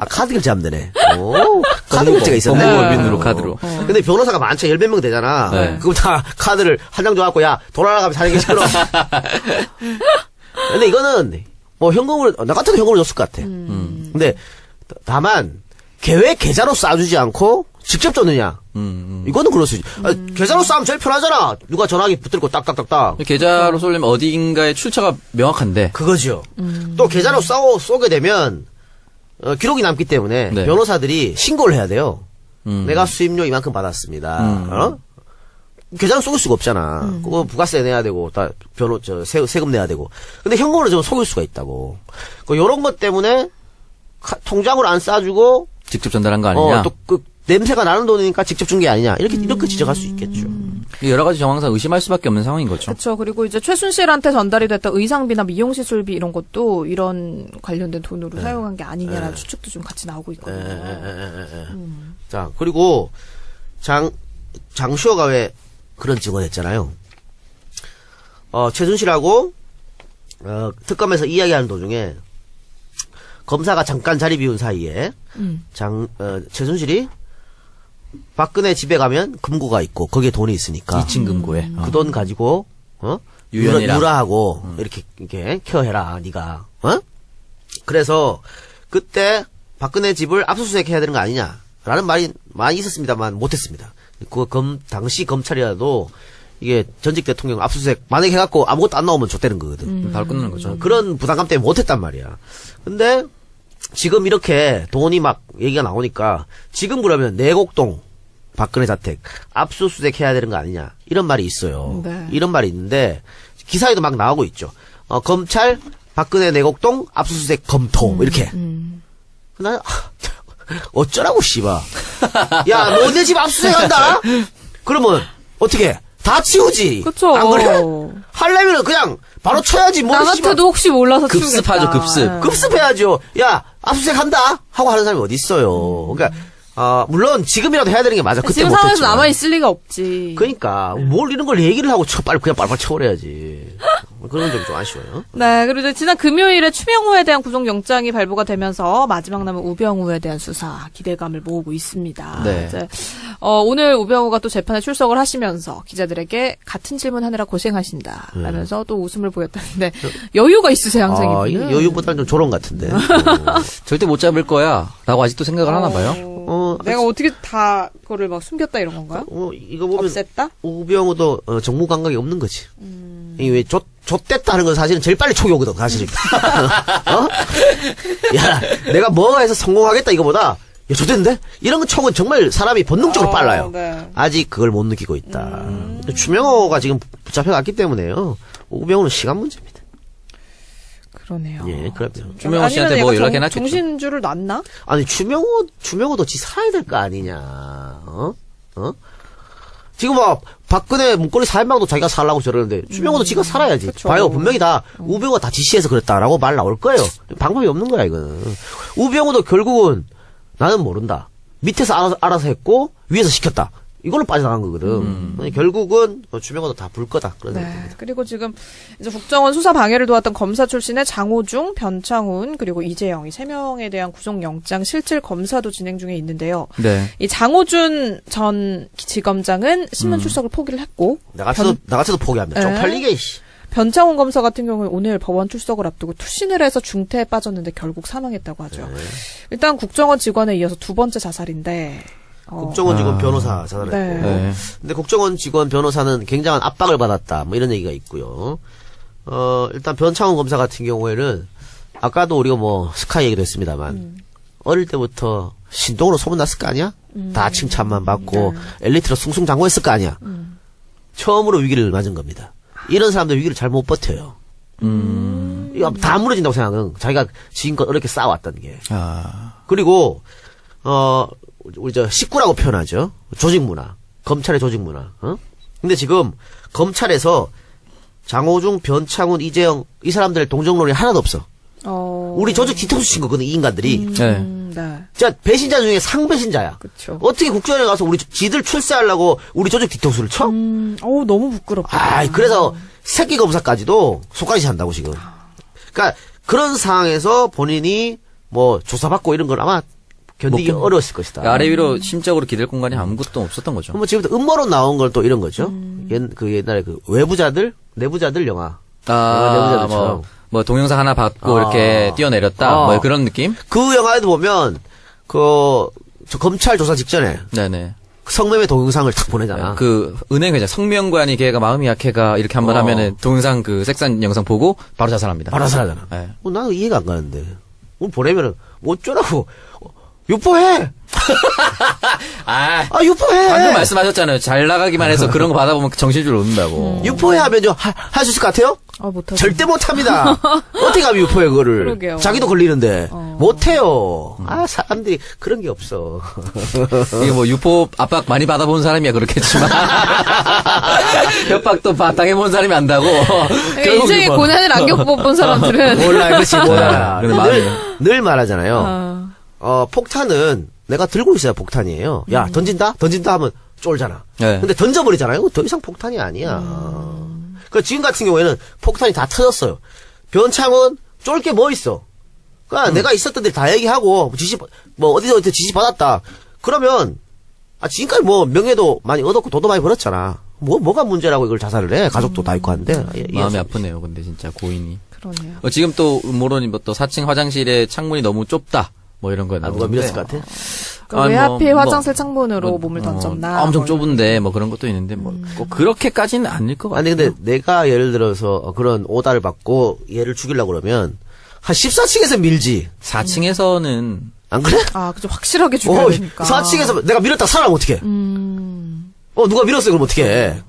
S2: 카드 결제하면 되네. 오, 카드 결제가 있었네.
S3: 법무법인으로 카드로.
S2: 근데 변호사가 많죠. 10몇 명 되잖아.
S3: 네.
S2: 그럼 다 카드를 한 장 줘갖고, 야, 돈 날아가면 사는 게 싫어. 근데 이거는, 뭐, 현금으로, 나 같아도 현금으로 줬을 것 같아. 근데, 다만, 계좌로 쏴주지 않고, 직접 줬느냐. 이거는 그럴 수 있지. 계좌로 쏴면 제일 편하잖아. 누가 전화기 붙들고 딱딱딱딱.
S3: 계좌로 쏠려면 어딘가에 출처가 명확한데.
S2: 그거죠. 또 계좌로 쏘게 되면 기록이 남기 때문에
S3: 네.
S2: 변호사들이 신고를 해야 돼요. 내가 수임료 이만큼 받았습니다. 계좌로 쏘길 수가 없잖아. 그거 부가세 내야 되고 다 세금 내야 되고. 근데 현금으로 좀 속일 수가 있다고. 이런 것 때문에 통장으로 안 싸주고
S3: 직접 전달한 거 아니냐.
S2: 또 그 냄새가 나는 돈이니까 직접 준 게 아니냐. 이렇게 지적할 수 있겠죠.
S3: 여러 가지 정황상 의심할 수밖에 없는 상황인 거죠.
S1: 그렇죠. 그리고 이제 최순실한테 전달이 됐던 의상비나 미용시술비 이런 것도 이런 관련된 돈으로 사용한 게 아니냐라는 추측도 좀 같이 나오고 있거든요.
S2: 자, 그리고 장시호가 왜 그런 증언했잖아요. 최순실하고 특검에서 이야기하는 도중에 검사가 잠깐 자리 비운 사이에 최순실이 박근혜 집에 가면 금고가 있고 거기에 돈이 있으니까
S3: 2층 금고에.
S2: 그 돈 가지고
S3: 유연이라.
S2: 유라하고 이렇게 케어해라 네가. 그래서 그때 박근혜 집을 압수수색 해야 되는 거 아니냐라는 말이 많이 있었습니다만 못했습니다. 당시 검찰이라도 이게 전직 대통령 압수수색 만약에 해갖고 아무것도 안 나오면 좆되는 거거든.
S3: 바로 끝나는 거죠.
S2: 그런 부담감 때문에 못했단 말이야. 근데 지금 이렇게 돈이 막 얘기가 나오니까 지금 그러면 내곡동 박근혜 자택 압수수색 해야 되는 거 아니냐 이런 말이 있어요.
S1: 네.
S2: 이런 말이 있는데 기사에도 막 나오고 있죠. 검찰 박근혜 내곡동 압수수색 검토 이렇게. 나 어쩌라고 씨발. 야, 너 내 집 압수수색한다? 그러면 어떻게 해? 다 치우지.
S1: 그쵸.
S2: 안 그래? 하려면은 그냥 바로 쳐야지. 뭐
S1: 나 같아도 혹시 몰라서
S3: 급습하죠,
S1: 치우겠다.
S3: 급습.
S2: 급습해야죠. 야, 압수수색 한다? 하고 하는 사람이 어디 있어요. 그러니까, 물론 지금이라도 해야 되는 게 맞아. 그때
S1: 지금
S2: 못했지만.
S1: 상황에서 남아있을 리가 없지.
S2: 그러니까, 뭘 이런 걸 얘기를 하고 그냥 빨리 쳐버려야지. 그런 점이 좀 아쉬워요.
S1: 네, 그리고 이제 지난 금요일에 추명호에 대한 구속영장이 발부가 되면서 마지막 남은 우병우에 대한 수사 기대감을 모으고 있습니다.
S3: 네.
S1: 이제 오늘 우병우가 또 재판에 출석을 하시면서 기자들에게 같은 질문하느라 고생하신다 라면서 또 웃음을 보였다는데 여유가 있으세요 항상
S2: 이거
S1: 이분은.
S2: 여유보다는 좀 조롱 같은데.
S3: 절대 못 잡을 거야. 라고 아직도 생각을 하나 봐요.
S1: 내가 어떻게 다 그거를 막 숨겼다 이런 건가요?
S2: 이거 보면
S1: 없앴다?
S2: 우병우도 정무 감각이 없는 거지. 이게 왜 좆됐다 하는 건 사실은 제일 빨리 촉이 오거든, 사실. 어? 야, 내가 뭐 해서 성공하겠다 이거보다, 야, 좆됐는데? 이런 건 촉은 정말 사람이 본능적으로 빨라요.
S1: 네.
S2: 아직 그걸 못 느끼고 있다. 추명호가 지금 붙잡혀갔기 때문에요. 우병우는 시간 문제입니다.
S1: 그러네요.
S2: 예, 그럼요.
S3: 추명호 씨한테 뭐 연락해놨겠죠.
S1: 정신줄을 놨나?
S2: 아니, 추명호도 지 살아야 될 거 아니냐, 지금 막, 박근혜 문고리 사인방도 자기가 살라고 저러는데, 추명호도 지가 살아야지.
S1: 그쵸.
S2: 봐요, 분명히 다, 우병우가 다 지시해서 그랬다라고 말 나올 거예요. 방법이 없는 거야, 이거는. 우병우도 결국은, 나는 모른다. 밑에서 알아서 했고, 위에서 시켰다. 이걸로 빠져나간 거거든. 결국은, 추명호도 다 불 거다. 그런
S1: 네.
S2: 생각입니다.
S1: 그리고 지금 이제 국정원 수사 방해를 도왔던 검사 출신의 장호중, 변창훈, 그리고 이재영 이 3명에 대한 구속영장 실질 검사도 진행 중에 있는데요.
S3: 네.
S1: 이 장호준 전 지검장은 신문 출석을 포기를 했고
S2: 나 같아도 포기합니다.
S1: 네.
S2: 쪽팔리게, 씨.
S1: 변창훈 검사 같은 경우는 오늘 법원 출석을 앞두고 투신을 해서 중태에 빠졌는데 결국 사망했다고 하죠. 일단 국정원 직원에 이어서 두 번째 자살인데
S2: 국정원 직원 변호사 자살했고.
S1: 네.
S3: 네.
S2: 근데 국정원 직원 변호사는 굉장한 압박을 받았다. 뭐 이런 얘기가 있고요. 일단 변창훈 검사 같은 경우에는 아까도 우리가 뭐 스카이 얘기도 했습니다만 어릴 때부터 신동으로 소문났을 거 아니야? 다 칭찬만 받고 엘리트로 숭숭장구했을 거 아니야? 처음으로 위기를 맞은 겁니다. 이런 사람들 위기를 잘 못 버텨요. 이거 다 무너진다고 생각은 자기가 지금껏 어렵게 쌓아왔다는 게. 그리고 우리 식구라고 표현하죠. 조직 문화. 검찰의 조직 문화. 근데 지금 검찰에서 장호중, 변창훈, 이재영 이 사람들의 동정론이 하나도 없어. 우리 조직 뒤통수 친 거거든, 이 인간들이.
S3: 네.
S1: 네.
S2: 자, 배신자 중에 상배신자야.
S1: 그쵸.
S2: 어떻게 국정원에 가서 우리 지들 출세하려고 우리 조직 뒤통수를 쳐?
S1: 너무 부끄럽다.
S2: 그래서 새끼 검사까지도 속가시 한다고 지금. 그러니까 그런 상황에서 본인이 뭐 조사받고 이런 건 아마 견디기 어려웠을 것이다.
S3: 아래 위로 심적으로 기댈 공간이 아무것도 없었던 거죠.
S2: 뭐 지금부터 음모론 나온 건 또 이런 거죠. 옛날에 그 외부자들, 내부자들 영화. 내부자들처럼.
S3: 뭐 동영상 하나 받고 이렇게 뛰어내렸다. 뭐 그런 느낌?
S2: 그 영화에도 보면 저 검찰 조사 직전에
S3: 네네.
S2: 성매매 동영상을 탁 보내잖아.
S3: 그 은행회장 성명관이 걔가 마음이 약해가 이렇게 한번 하면은 동영상 그 섹스한 영상 보고 바로 자살합니다.
S2: 바로 자살하잖아.
S3: 네.
S2: 나는 이해가 안 가는데. 보내면은 어쩌라고. 유포해. 유포해.
S3: 방금 말씀하셨잖아요. 잘 나가기만 해서 그런 거 받아보면 정신줄 놓는다고.
S2: 유포해 하면 할 수 있을 것 같아요?
S1: 못하죠.
S2: 절대 못합니다. 어떻게 하면 유포해 그거를.
S1: 그러게요.
S2: 자기도 걸리는데 못해요. 사람들이 그런 게 없어.
S3: 이게 뭐 유포 압박 많이 받아본 사람이야 그렇겠지만 협박도 당해본 사람이 안다고.
S1: 그러니까 인생의 고난을 안 겪어본 사람들은
S2: 몰라, 그렇지, 몰라.
S3: 그런 마음이에요.
S2: 늘 말하잖아요. 폭탄은 내가 들고 있어야 폭탄이에요. 야, 던진다 하면 쫄잖아.
S3: 네.
S2: 근데 던져버리잖아요. 더 이상 폭탄이 아니야. 그 지금 같은 경우에는 폭탄이 다 터졌어요. 변창은 쫄 게 뭐 있어? 그러니까 내가 있었던 데 다 얘기하고 어디서 지시 받았다. 그러면 지금까지 뭐 명예도 많이 얻었고 돈도 많이 벌었잖아. 뭐가 문제라고 이걸 자살을 해? 가족도 다 있고 한데.
S3: 마음이 아프네요. 근데 진짜 고인이.
S1: 그러네요.
S3: 지금 또 음모론이 뭐 또 4층 화장실에 창문이 너무 좁다. 뭐 이런 거
S2: 누가 밀었을 것 같아?
S1: 왜 하필 화장실 창문으로 몸을 던졌나?
S3: 엄청 좁은데 뭐 그런 것도 있는데 뭐 꼭 그렇게까지는 아닐 것 같아요.
S2: 아니 근데 내가 예를 들어서 그런 오다를 받고 얘를 죽이려고 그러면 한 14층에서 밀지.
S3: 4층에서는
S2: 안 그래?
S1: 그죠. 확실하게 죽여야 되니까.
S2: 4층에서 내가 밀었다 살아면 어떡해? 누가 밀었어요 그럼 어떡해?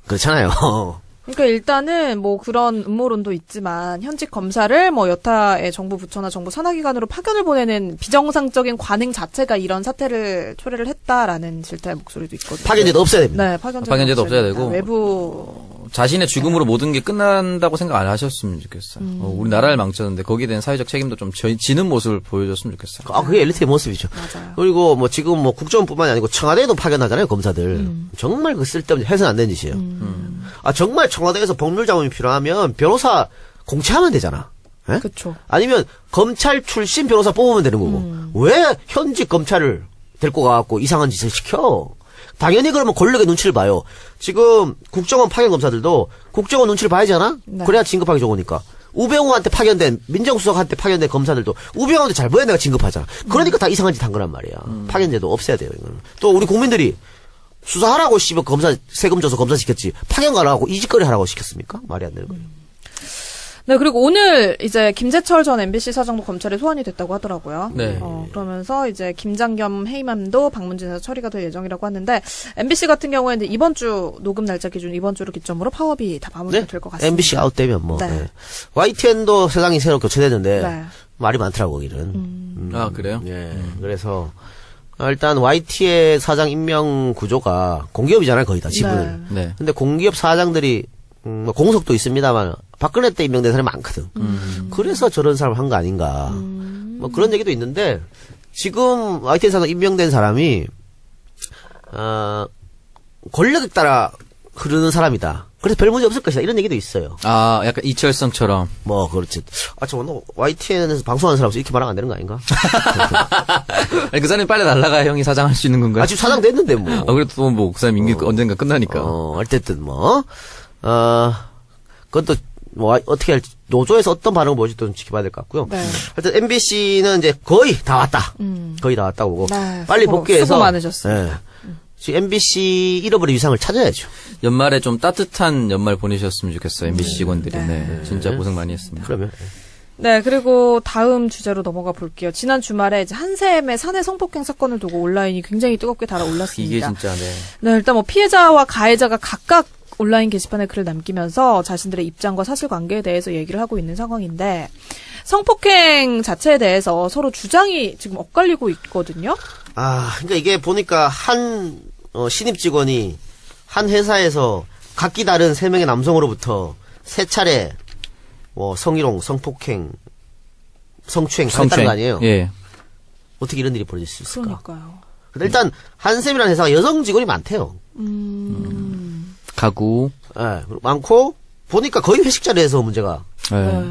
S2: 그렇잖아요.
S1: 그러니까 일단은 뭐 그런 음모론도 있지만 현직 검사를 뭐 여타의 정부 부처나 정부 산하기관으로 파견을 보내는 비정상적인 관행 자체가 이런 사태를 초래를 했다라는 질타의 목소리도 있거든요.
S2: 파견제도 없어야 됩니다.
S1: 네,
S3: 파견제도 없어야 되고
S1: 외부
S3: 자신의 죽음으로 모든 게 끝난다고 생각 안 하셨으면 좋겠어요. 우리나라를 망쳤는데 거기에 대한 사회적 책임도 좀 지는 모습을 보여줬으면 좋겠어요.
S2: 그게 엘리트의 모습이죠.
S1: 맞아요.
S2: 그리고 뭐 지금 뭐 국정원뿐만이 아니고 청와대에도 파견하잖아요 검사들. 정말 그 쓸데없는 해서는 안 되는 짓이에요. 정말 청와대에서 법률 자문이 필요하면 변호사 공채하면 되잖아.
S1: 그렇죠.
S2: 아니면 검찰 출신 변호사 뽑으면 되는 거고. 왜 현직 검찰을 데리고 가갖고 이상한 짓을 시켜? 당연히 그러면 권력의 눈치를 봐요. 지금 국정원 파견 검사들도 국정원 눈치를 봐야지 않아?
S1: 네.
S2: 그래야 진급하기 좋으니까. 우병우한테 파견된, 민정수석한테 파견된 검사들도 우병우한테 잘 보여야 내가 진급하잖아. 그러니까 다 이상한 짓 한 거란 말이야. 파견제도 없애야 돼요, 이거는. 또 우리 국민들이 수사하라고 씨발 검사, 세금 줘서 검사 시켰지. 파견 가라고 이직거리 하라고 시켰습니까? 말이 안 되는 거예요.
S1: 네, 그리고 오늘 이제 김재철 전 MBC 사장도 검찰에 소환이 됐다고 하더라고요.
S3: 네.
S1: 그러면서 이제 김장겸 해임안도 방문진에서 처리가 될 예정이라고 하는데 MBC 같은 경우에는 이번 주 녹음 날짜 기준 이번 주를 기점으로 파업이 다 마무리가 될 것 같습니다.
S2: MBC 아웃되면 뭐.
S1: 네.
S2: 네. YTN도 세상이 새로 교체됐는데
S1: 네.
S2: 말이 많더라고, 거기는.
S3: 아, 그래요?
S2: 예. 그래서 일단 YT의 사장 임명 구조가 공기업이잖아요, 거의 다 지분을.
S3: 네.
S2: 근데 공기업 사장들이 뭐 공석도 있습니다만 박근혜 때 임명된 사람이 많거든. 그래서 저런 사람을 한 거 아닌가. 뭐 그런 얘기도 있는데 지금 YTN 사장 임명된 사람이 권력에 따라 흐르는 사람이다. 그래서 별 문제 없을 것이다. 이런 얘기도 있어요.
S3: 아, 약간 이철성처럼.
S2: 뭐 그렇지. 저 오늘 YTN에서 방송하는 사람으로서 이렇게 말하면 안 되는 거 아닌가?
S3: 아니, 그 사람이 빨리 날라가야 형이 사장할 수 있는 건가요?
S2: 지금 사장 됐는데 뭐.
S3: 그래도 뭐, 그 사람 임기 언젠가 끝나니까.
S2: 어쨌든 뭐, 그것도 뭐 어떻게 할지 노조에서 어떤 반응을 보일지 좀 지켜봐야 될 것 같고요.
S1: 네.
S2: 하여튼 MBC는 이제 거의 다 왔다. 거의 다 왔다고 보고
S1: 네,
S2: 빨리 복귀해서
S1: 수고 많으셨습니다.
S2: 예. 지금 MBC 잃어버린 위상을 찾아야죠.
S3: 연말에 좀 따뜻한 연말 보내셨으면 좋겠어요, MBC 직원들이.
S1: 네.
S3: 네. 진짜 고생 많이 했습니다.
S2: 그러면
S1: 네, 그리고 다음 주제로 넘어가 볼게요. 지난 주말에 이제 한샘의 사내 성폭행 사건을 두고 온라인이 굉장히 뜨겁게 달아올랐습니다.
S3: 이게 진짜, 네.
S1: 네, 일단 뭐 피해자와 가해자가 각각 온라인 게시판에 글을 남기면서 자신들의 입장과 사실관계에 대해서 얘기를 하고 있는 상황인데 성폭행 자체에 대해서 서로 주장이 지금 엇갈리고 있거든요.
S2: 그러니까 이게 보니까 한 신입 직원이 한 회사에서 각기 다른 3명의 남성으로부터 3차례 성희롱, 성폭행, 성추행 당했다는 거 아니에요?
S3: 예.
S2: 어떻게 이런 일이 벌어질 수 있을까?
S1: 그러니까요.
S2: 근데 일단 한샘이라는 회사가 여성 직원이 많대요.
S3: 가구.
S2: 예, 많고 보니까 거의 회식 자리에서 문제가.
S3: 네.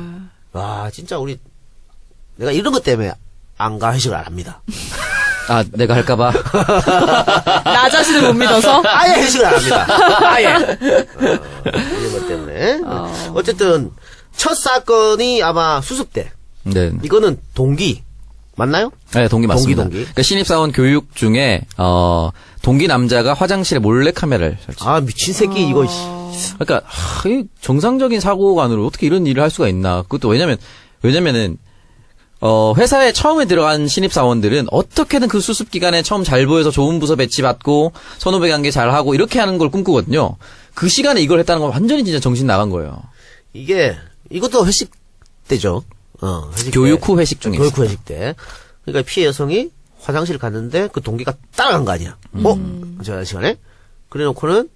S2: 와, 진짜 내가 이런 것 때문에 안 가 회식을 안 합니다.
S3: 아, 내가 할까봐.
S1: 나 자신을 못 믿어서?
S2: 아예 회식을 안 합니다. 아예. 이런 것 때문에. 어쨌든 첫 사건이 아마 수습 때.
S3: 네.
S2: 이거는 동기 맞나요?
S3: 네, 동기 맞습니다.
S2: 동기.
S3: 그러니까 신입사원 교육 중에 동기 남자가 화장실에 몰래 카메라를 설치.
S2: 미친 새끼 이거.
S3: 그러니까 이 정상적인 사고관으로 어떻게 이런 일을 할 수가 있나? 그것도 왜냐면은 회사에 처음에 들어간 신입사원들은 어떻게든 그 수습 기간에 처음 잘 보여서 좋은 부서 배치받고 선후배 관계 잘하고 이렇게 하는 걸 꿈꾸거든요. 그 시간에 이걸 했다는 건 완전히 진짜 정신 나간 거예요.
S2: 이것도 회식 때죠. 회식
S3: 교육
S2: 때.
S3: 후 회식 중에.
S2: 교육 후 회식 때. 그러니까 피해 여성이 화장실 갔는데 그 동기가 따라간 거 아니야. 저 시간에? 그래 놓고는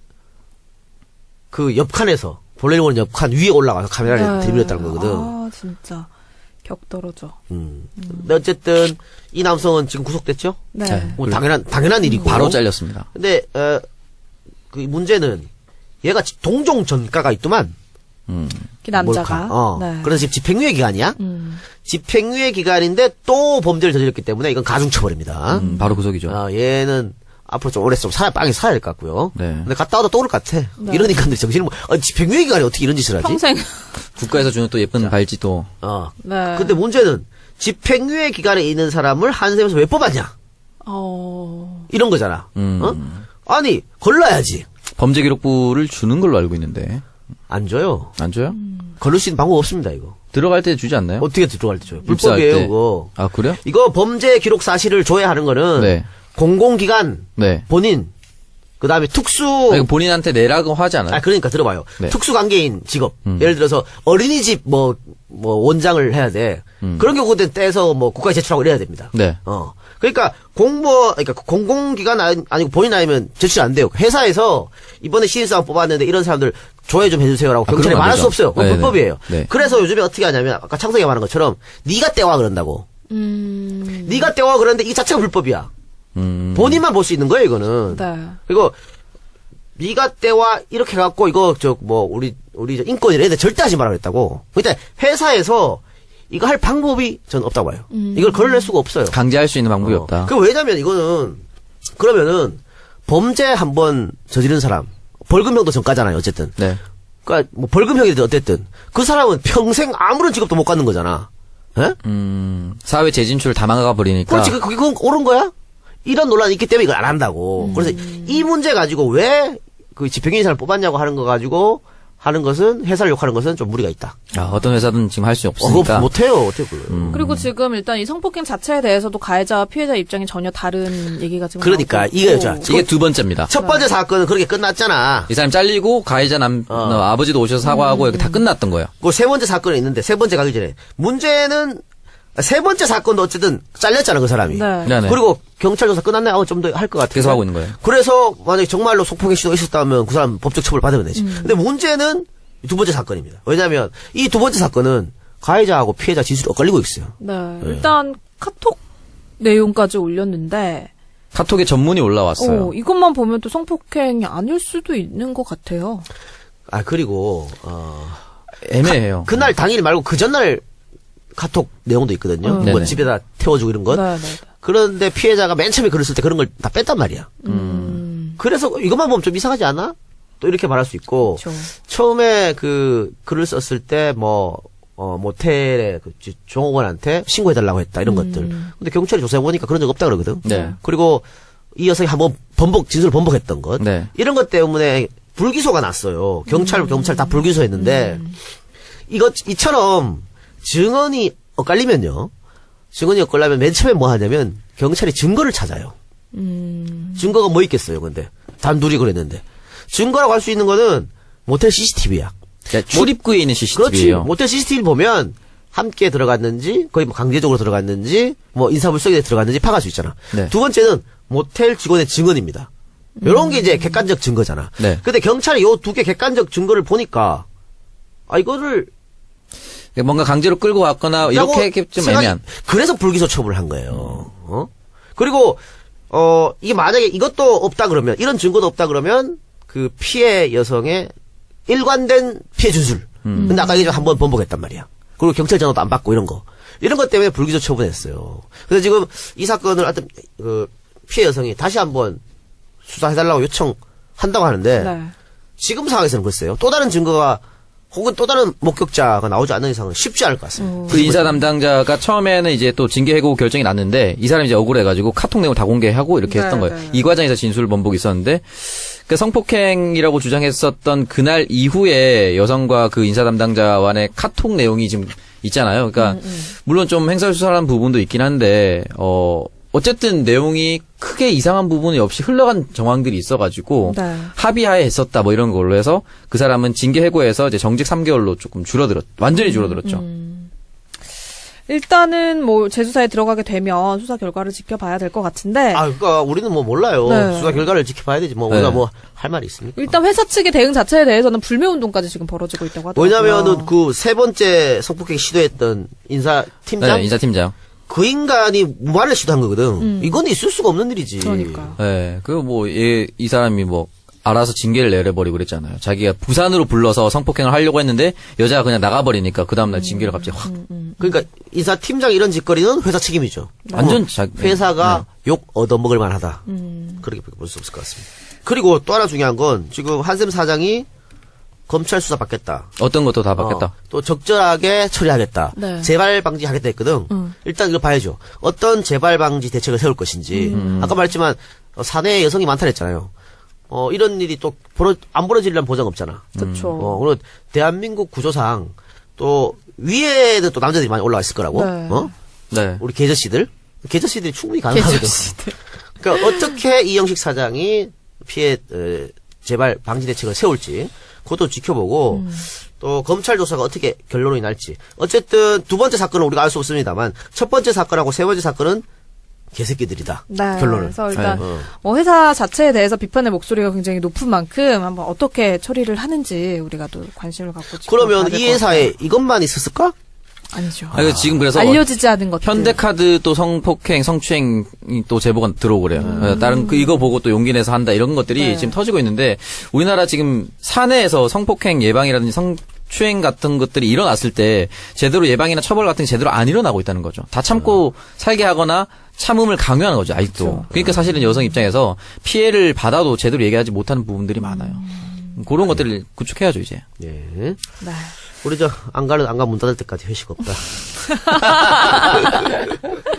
S2: 그 옆칸에서 볼일 보는 옆칸 위에 올라가서 카메라를 들이밀었다는 거거든.
S1: 진짜. 격 떨어져.
S2: 근데 어쨌든 이 남성은 지금 구속됐죠?
S1: 네.
S2: 뭐 당연한 일이고.
S3: 바로 잘렸습니다.
S2: 근데 그 문제는 얘가 동종 전가가 있더만.
S1: 그 남자가.
S2: 네. 그래서 지금 집행유예 기간이야. 집행유예 기간인데 또 범죄를 저질렀기 때문에 이건 가중처벌입니다.
S3: 바로 구속이죠.
S2: 얘는 앞으로 좀 오래 빵에 살아야 될 것 같고요.
S3: 네.
S2: 근데 갔다 와도 또 올 것 같아.
S1: 네.
S2: 이러니까 정신을 집행유예 기간에 어떻게 이런 짓을 하지?
S1: 평생.
S3: 국가에서 주는 또 예쁜 발찌도.
S1: 네.
S2: 근데 문제는 집행유예 기간에 있는 사람을 한샘에서 왜 뽑았냐? 이런 거잖아. 아니, 걸러야지.
S3: 범죄기록부를 주는 걸로 알고 있는데.
S2: 안 줘요.
S3: 안 줘요?
S2: 걸릴 수 있는 방법 없습니다, 이거.
S3: 들어갈 때 주지 않나요?
S2: 어떻게 들어갈 때 줘요?
S3: 입사할
S2: 불법이에요,
S3: 때.
S2: 그거.
S3: 아, 그래요?
S2: 이거 범죄 기록 사실을 줘야 하는 거는
S3: 네.
S2: 공공기관,
S3: 네.
S2: 본인, 그 다음에 특수.
S3: 이거 본인한테 내라고 하지 않아요?
S2: 그러니까 들어봐요.
S3: 네.
S2: 특수관계인 직업. 예를 들어서 어린이집 원장을 해야 돼. 그런 경우는 떼서 국가에 제출하고 이래야 됩니다.
S3: 네.
S2: 그러니까 그러니까 공공기관 아니고 본인 아니면 제출 안 돼요. 회사에서 이번에 신입사원 뽑았는데 이런 사람들 조회 좀 해주세요라고 경찰에
S3: 그러면 안
S2: 말할
S3: 되죠.
S2: 수 없어요. 그건
S3: 네네.
S2: 불법이에요.
S3: 네.
S2: 그래서 요즘에 어떻게 하냐면 아까 창석이가 말한 것처럼 네가 떼와 그런다고. 네가 떼와 그러는데 이 자체가 불법이야. 본인만 볼 수 있는 거예요, 이거는.
S1: 네.
S2: 그리고 네가 떼와 이렇게 해갖고 이거 우리 저 인권이래. 근데 절대 하지 말라 그랬다고. 그러니까 회사에서 이거 할 방법이 전 없다고 봐요. 이걸 걸어낼 수가 없어요.
S3: 강제할 수 있는 방법이 없다.
S2: 왜냐면 이거는 그러면은 범죄 한번 저지른 사람 벌금형도 전가잖아요. 어쨌든.
S3: 네.
S2: 그러니까 뭐 벌금형이든 어쨌든 그 사람은 평생 아무런 직업도 못 갖는 거잖아. 예?
S3: 사회 재진출을 다 막아가 버리니까.
S2: 그렇지. 그건 옳은 거야? 이런 논란이 있기 때문에 이걸 안 한다고. 그래서 이 문제 가지고 왜 그 집행유예 이사를 뽑았냐고 하는 거 가지고 하는 것은 회사를 욕하는 것은 좀 무리가 있다.
S3: 어떤 회사든 지금 할 수
S2: 그거
S3: 없으니까.
S2: 못해요. 어떻게 그래요?
S1: 그리고 지금 일단 이 성폭행 자체에 대해서도 가해자와 피해자 입장이 전혀 다른 얘기가 지금
S2: 그러니까
S1: 나오고
S2: 이게
S1: 있고.
S3: 이게 두 번째입니다.
S2: 첫 번째 사건은 그렇게 끝났잖아.
S3: 이 사람 잘리고 가해자 아버지도 오셔서 사과하고 이렇게 다 끝났던 거예요.
S2: 그 세 번째 사건이 있는데 세 번째 가기 전에 문제는 세 번째 사건도 어쨌든 잘렸잖아 그 사람이.
S1: 네.
S3: 네네.
S2: 그리고 경찰 조사 끝났네. 좀 더 할 것 같아.
S3: 계속 하고 있는 거예요.
S2: 그래서 만약에 정말로 속폭행 시도가 있었다면 그 사람 법적 처벌 받으면 되지. 근데 문제는 두 번째 사건입니다. 왜냐하면 이 두 번째 사건은 가해자하고 피해자 진술이 엇갈리고 있어요.
S1: 네. 일단 카톡 내용까지 올렸는데
S3: 카톡에 전문이 올라왔어요.
S1: 이것만 보면 또 성폭행이 아닐 수도 있는 것 같아요.
S2: 그리고
S3: 애매해요.
S2: 그날 당일 말고 그 전날 카톡 내용도 있거든요. 뭐
S3: 네네.
S2: 집에다 태워주고 이런 것.
S1: 네.
S2: 그런데 피해자가 맨 처음에 글을 쓸 때 그런 걸 다 뺐단 말이야. 그래서 이것만 보면 좀 이상하지 않아? 또 이렇게 말할 수 있고.
S1: 그렇죠.
S2: 처음에 그 글을 썼을 때 모텔에 그 종업원한테 신고해달라고 했다 이런 것들. 근데 경찰이 조사해보니까 그런 적 없다 그러거든.
S3: 네.
S2: 그리고 이 여성이 한번 진술을 번복했던 것.
S3: 네.
S2: 이런 것 때문에 불기소가 났어요. 경찰 다 불기소했는데 이처럼 증언이 엇갈리면요. 증언이 엇갈리면 맨 처음에 뭐 하냐면 경찰이 증거를 찾아요. 증거가 뭐 있겠어요, 근데. 단둘이 그랬는데. 증거라고 할 수 있는 거는 모텔 CCTV야.
S3: 그러니까 출입구에 있는
S2: 그렇지.
S3: CCTV예요.
S2: 모텔 CCTV 보면 함께 들어갔는지, 거의 뭐 강제적으로 들어갔는지, 뭐 인사불성에 들어갔는지 파악할 수 있잖아.
S3: 네.
S2: 두 번째는 모텔 직원의 증언입니다. 요런 게 이제 객관적 증거잖아.
S3: 네.
S2: 근데 경찰이 요 두 개 객관적 증거를 보니까, 이거를
S3: 뭔가 강제로 끌고 왔거나 이렇게 좀 애매한.
S2: 그래서 불기소 처분을 한 거예요. 그리고 이게 만약에 이것도 없다 그러면 이런 증거도 없다 그러면 그 피해 여성의 일관된 피해 진술. 근데 아까 얘기했지만 한번 번복했단 말이야. 그리고 경찰 전화도 안 받고 이런 것 때문에 불기소 처분했어요. 그래서 지금 이 사건을 하여튼 그 피해 여성이 다시 한번 수사해달라고 요청한다고 하는데
S1: 네.
S2: 지금 상황에서는 글쎄요. 또 다른 증거가 혹은 또 다른 목격자가 나오지 않는 이상은 쉽지 않을 것 같습니다.
S3: 그 인사 담당자가 처음에는 이제 또 징계 해고 결정이 났는데 이 사람이 이제 억울해가지고 카톡 내용 다 공개하고 이렇게
S1: 네,
S3: 했던 거예요.
S1: 네.
S3: 이 과정에서 진술 번복이 있었는데 그 성폭행이라고 주장했었던 그날 이후에 여성과 그 인사 담당자와의 카톡 내용이 지금 있잖아요. 그러니까 물론 좀 행설수설한 부분도 있긴 한데 어쨌든 내용이 크게 이상한 부분이 없이 흘러간 정황들이 있어가지고
S1: 네.
S3: 합의하에 했었다 뭐 이런 걸로 해서 그 사람은 징계 해고해서 이제 정직 3개월로 조금 완전히 줄어들었죠.
S1: 일단은 뭐 재수사에 들어가게 되면 수사 결과를 지켜봐야 될 것 같은데
S2: 그러니까 우리는 뭐 몰라요.
S1: 네.
S2: 수사 결과를 지켜봐야 되지. 뭐
S3: 네.
S2: 우리가 뭐 할 말이 있습니까?
S1: 일단 회사 측의 대응 자체에 대해서는 불매 운동까지 지금 벌어지고 있다고 하더라고요.
S2: 왜냐면은 그 세 번째 성폭행 시도했던 인사팀장
S3: 네, 인사팀장.
S2: 그 인간이 무말을 시도한 거거든. 이건 있을 수가 없는 일이지.
S1: 그러니까.
S3: 네, 이 사람이 뭐 알아서 징계를 내려버리고 그랬잖아요. 자기가 부산으로 불러서 성폭행을 하려고 했는데 여자가 그냥 나가버리니까 그 다음날 징계를 갑자기 확.
S2: 그러니까 인사팀장 이런 짓거리는 회사 책임이죠.
S3: 완전
S2: 회사가 욕 얻어먹을 만하다. 그렇게 볼 수 없을 것 같습니다. 그리고 또 하나 중요한 건 지금 한샘 사장이 검찰 수사 받겠다.
S3: 어떤 것도 다 받겠다.
S2: 또 적절하게 처리하겠다.
S1: 네.
S2: 재발 방지하겠다 했거든. 일단 이거 봐야죠. 어떤 재발 방지 대책을 세울 것인지. 아까 말했지만 사내에 여성이 많다 했잖아요. 이런 일이 또 안 벌어지려면 보장 없잖아.
S1: 그렇죠.
S2: 그리고 대한민국 구조상 또 위에는 또 남자들이 많이 올라와 있을 거라고.
S1: 네.
S3: 네.
S2: 우리 계저씨들이 충분히 가능하거든. 그러니까 어떻게 이영식 사장이 피해 재발 방지 대책을 세울지 그것도 지켜보고 또 검찰 조사가 어떻게 결론이 날지. 어쨌든 두 번째 사건은 우리가 알 수 없습니다만 첫 번째 사건하고 세 번째 사건은 개새끼들이다.
S1: 네.
S2: 결론은.
S1: 그래서 일단
S3: 네.
S1: 뭐 회사 자체에 대해서 비판의 목소리가 굉장히 높은 만큼 한번 어떻게 처리를 하는지 우리가 또 관심을 갖고
S2: 그러면
S1: 지켜봐야 될것
S2: 이 회사에
S1: 같아요.
S2: 이것만 있었을까?
S1: 아니죠.
S3: 지금 그래서
S1: 알려지지 않은 것들.
S3: 현대카드 또 성폭행, 성추행이 또 제보가 들어오고 그래요. 다른 이거 보고 또 용기 내서 한다 이런 것들이
S1: 네.
S3: 지금 터지고 있는데 우리나라 지금 사내에서 성폭행 예방이라든지 성추행 같은 것들이 일어났을 때 제대로 예방이나 처벌 같은 게 제대로 안 일어나고 있다는 거죠. 다 참고 살게 하거나 참음을 강요하는 거죠. 아직도.
S1: 그렇죠.
S3: 그러니까 사실은 여성 입장에서 피해를 받아도 제대로 얘기하지 못하는 부분들이 많아요. 그런 것들을 구축해야죠 이제.
S2: 예.
S1: 네.
S2: 우리 안가 문 닫을 때까지 회식 없다.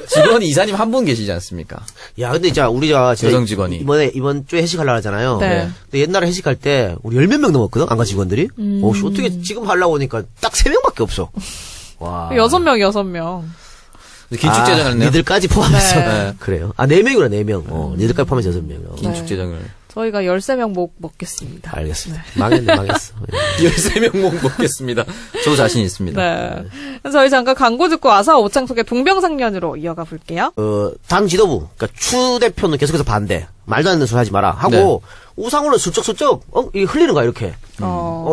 S3: 직원이 이사님 한 분 계시지 않습니까?
S2: 야, 근데 우리가
S3: 여성 직원이.
S2: 이번 주에 회식하려고 하잖아요.
S1: 네.
S2: 근데 옛날에 회식할 때 우리 10몇 명 넘었거든. 안가 직원들이. 어떻게 지금 하려고 하니까 딱 3명밖에 없어. 와.
S1: 6명.
S3: 긴축 재정을 했네요.
S2: 니들까지 포함해서.
S3: 네.
S2: 그래요. 4명이구나, 4명. 니들까지 포함해서 6명.
S3: 긴축 재정을.
S1: 저희가 13명 먹겠습니다.
S2: 알겠습니다. 망했어.
S3: 13명 먹겠습니다. 저 자신 있습니다.
S1: 네. 그래서 저희 잠깐 광고 듣고 와서 오창 속의 동병상련으로 이어가 볼게요.
S2: 당 지도부, 그러니까 추 대표는 계속해서 반대. 말도 안 되는 소리 하지 마라. 하고,
S3: 네.
S2: 우상호는 슬쩍슬쩍, 이 흘리는 거야, 이렇게.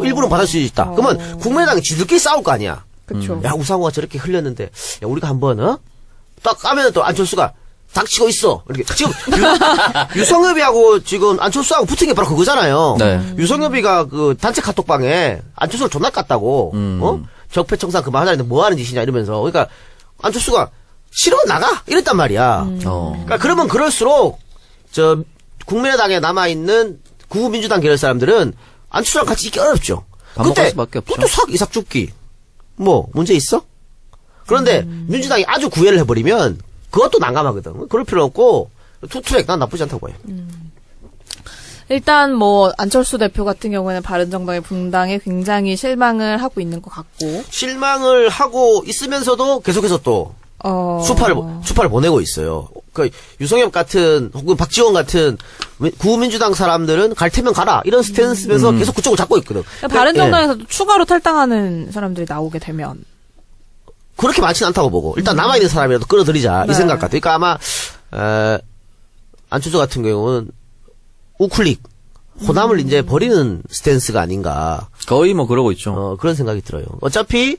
S2: 일부는 받을 수 있다. 그러면 국민의당이 지들끼리 싸울 거 아니야.
S1: 그쵸.
S2: 야, 우상호가 저렇게 흘렸는데, 야, 우리가 한번, 딱 까면 또 안철수가 닥치고 있어. 이렇게. 지금, 유성엽이하고 지금 안철수하고 붙은 게 바로 그거잖아요.
S3: 네.
S2: 유성엽이가 그 단체 카톡방에 안철수를 존나 깠다고, 적폐청산 그만하자는데 뭐 하는 짓이냐 이러면서. 그러니까 안철수가 싫으면 나가! 이랬단 말이야. 그러니까 그러면 그럴수록, 국민의당에 남아있는 구민주당 계열 사람들은 안철수랑 같이 있기 어렵죠.
S3: 밥 먹을 수밖에 없죠.
S2: 그것도 이삭 죽기. 뭐, 문제 있어? 그런데 민주당이 아주 구애를 해버리면 그것도 난감하거든. 그럴 필요 없고 투트랙 난 나쁘지 않다고 봐요.
S1: 일단 뭐 안철수 대표 같은 경우에는 바른정당의 분당에 굉장히 실망을 하고 있는 것 같고
S2: 실망을 하고 있으면서도 계속해서 또 수파를 보내고 있어요. 그러니까 유성엽 같은 혹은 박지원 같은 구민주당 사람들은 갈 테면 가라 이런 스탠스면서 계속 그쪽을 잡고 있거든.
S1: 바른정당에서도 추가로 탈당하는 사람들이 나오게 되면
S2: 그렇게 많지는 않다고 보고 일단 남아있는 사람이라도 끌어들이자 이 생각 같아요. 그러니까 아마 안철수 같은 경우는 우클릭 호남을 이제 버리는 스탠스가 아닌가.
S3: 거의 뭐 그러고 있죠.
S2: 그런 생각이 들어요. 어차피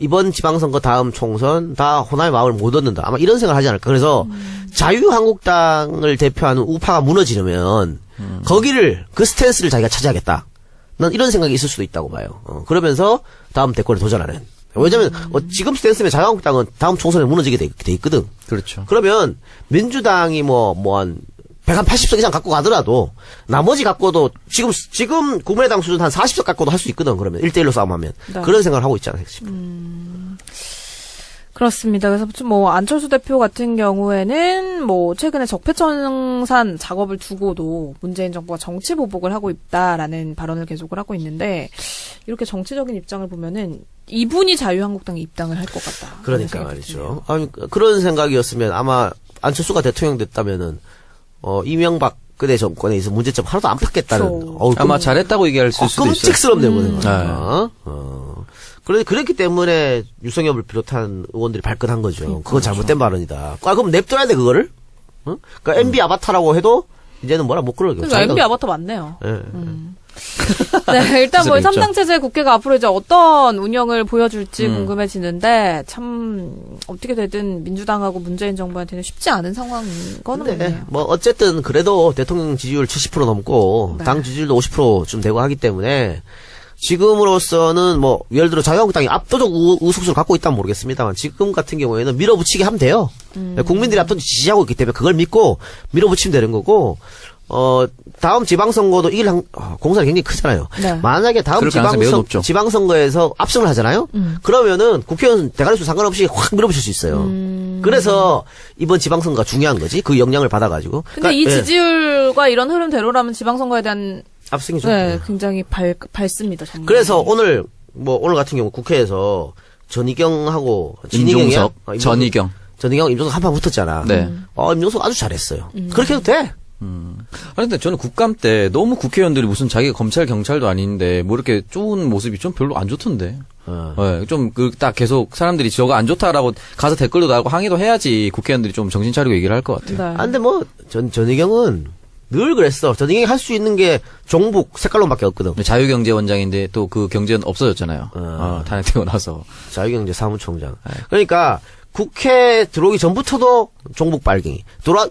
S2: 이번 지방선거 다음 총선 다 호남의 마음을 못 얻는다. 아마 이런 생각을 하지 않을까. 그래서 자유한국당을 대표하는 우파가 무너지려면 거기를 그 스탠스를 자기가 차지하겠다. 난 이런 생각이 있을 수도 있다고 봐요. 그러면서 다음 대권에 도전하는. 왜냐면 지금 스탠스면 자유한국당은 다음 총선에 무너지게 돼 있거든.
S3: 그렇죠.
S2: 그러면 민주당이 한 180석 이상 갖고 가더라도 나머지 갖고도 지금 국민의당 수준 한 40석 갖고도 할 수 있거든. 그러면 1대1로 싸움하면.
S1: 네.
S2: 그런 생각을 하고 있지 않을까 싶어요.
S1: 그렇습니다. 그래서 뭐 안철수 대표 같은 경우에는 뭐 최근에 적폐청산 작업을 두고도 문재인 정부가 정치 보복을 하고 있다라는 발언을 계속을 하고 있는데 이렇게 정치적인 입장을 보면은 이분이 자유한국당에 입당을 할 것 같다.
S2: 그러니까 말이죠. 아니, 그런 생각이었으면 아마 안철수가 대통령 됐다면은 이명박 그대 정권에 있어 문제점 하나도 안 팠겠다는.
S3: 아마 잘했다고 얘기할 수도 있어요.
S2: 끔찍스럽네 보는 거야. 그런데 그랬기 때문에 유성엽을 비롯한 의원들이 발끈한 거죠. 그건 잘못된 발언이다. 그럼 냅둬야 돼 그거를? 그러니까 MB 아바타라고 해도 이제는 뭐라 못 그러겠죠.
S1: 그러니까 MB 아바타 맞네요.
S2: 네.
S1: 네, 일단 뭐
S3: 재밌죠.
S1: 3당 체제 국회가 앞으로 이제 어떤 운영을 보여줄지 궁금해지는데 참 어떻게 되든 민주당하고 문재인 정부한테는 쉽지 않은 상황인 거는
S2: 근데
S1: 맞네요.
S2: 뭐 어쨌든 그래도 대통령 지지율 70% 넘고
S1: 네.
S2: 당 지지율도 50%좀 되고 하기 때문에 지금으로서는 뭐 예를 들어 자유한국당이 압도적 의석수를 갖고 있다면 모르겠습니다만 지금 같은 경우에는 밀어붙이게 하면 돼요. 국민들이 압도적 지지하고 있기 때문에 그걸 믿고 밀어붙이면 되는 거고 다음 지방선거도 이길 공산이 굉장히 크잖아요.
S1: 네.
S2: 만약에 다음
S3: 그럴 가능성이 매우 높죠.
S2: 지방선거에서 압승을 하잖아요. 그러면은 국회의원 대가리수 상관없이 확 밀어붙일 수 있어요. 그래서 이번 지방선거가 중요한 거지. 그 영향을 받아가지고.
S1: 근데 이 지지율과 이런 흐름대로라면 지방선거에 대한
S2: 압승이죠.
S1: 네, 굉장히 밝습니다. 정말.
S2: 그래서 오늘 같은 경우 국회에서 전희경하고
S3: 임종석, 전희경.
S2: 임종석 한판 붙었잖아.
S3: 네.
S2: 임종석 아주 잘했어요. 그렇게 해도 돼.
S3: 아니 근데 저는 국감 때 너무 국회의원들이 무슨 자기가 검찰 경찰도 아닌데 뭐 이렇게 좋은 모습이 좀 별로 안 좋던데. 네, 좀 딱 계속 사람들이 저거 안 좋다라고 가서 댓글도 달고 항의도 해야지 국회의원들이 좀 정신 차리고 얘기를 할 것 같아요.
S1: 네.
S2: 근데 전희경은 늘 그랬어. 전희경이 할 수 있는 게 종북 색깔론밖에 없거든.
S3: 자유경제원장인데 또 그 경제는 없어졌잖아요. 탄핵되고 나서.
S2: 자유경제 사무총장. 그러니까 국회 들어오기 전부터도 종북 빨갱이.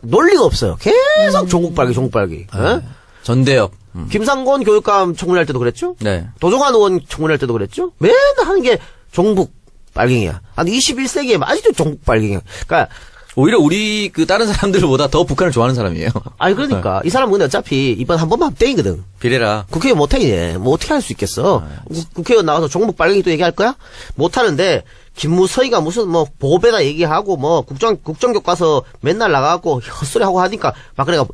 S2: 놀리가 없어요. 계속 종북 빨기.
S3: 전대협.
S2: 김상곤 교육감 청문회 할 때도 그랬죠?
S3: 네.
S2: 도종환 의원 청문회 할 때도 그랬죠? 맨날 하는 게 종북 빨갱이야. 아니 21세기에 아직도 종북 빨갱이야. 그러니까
S3: 오히려 우리 다른 사람들보다 더 북한을 좋아하는 사람이에요.
S2: 아니 그러니까 이 사람은 근데 어차피 이번 한 번만 땡이거든.
S3: 비례라.
S2: 국회의원 못하겠네. 뭐 어떻게 할 수 있겠어? 국회의원 나와서 종북 빨갱이 또 얘기할 거야? 못하는데 김무서희가 무슨 뭐 보배다 얘기하고 뭐 국정교과서 맨날 나가고 헛소리 하고 하니까 박근혜가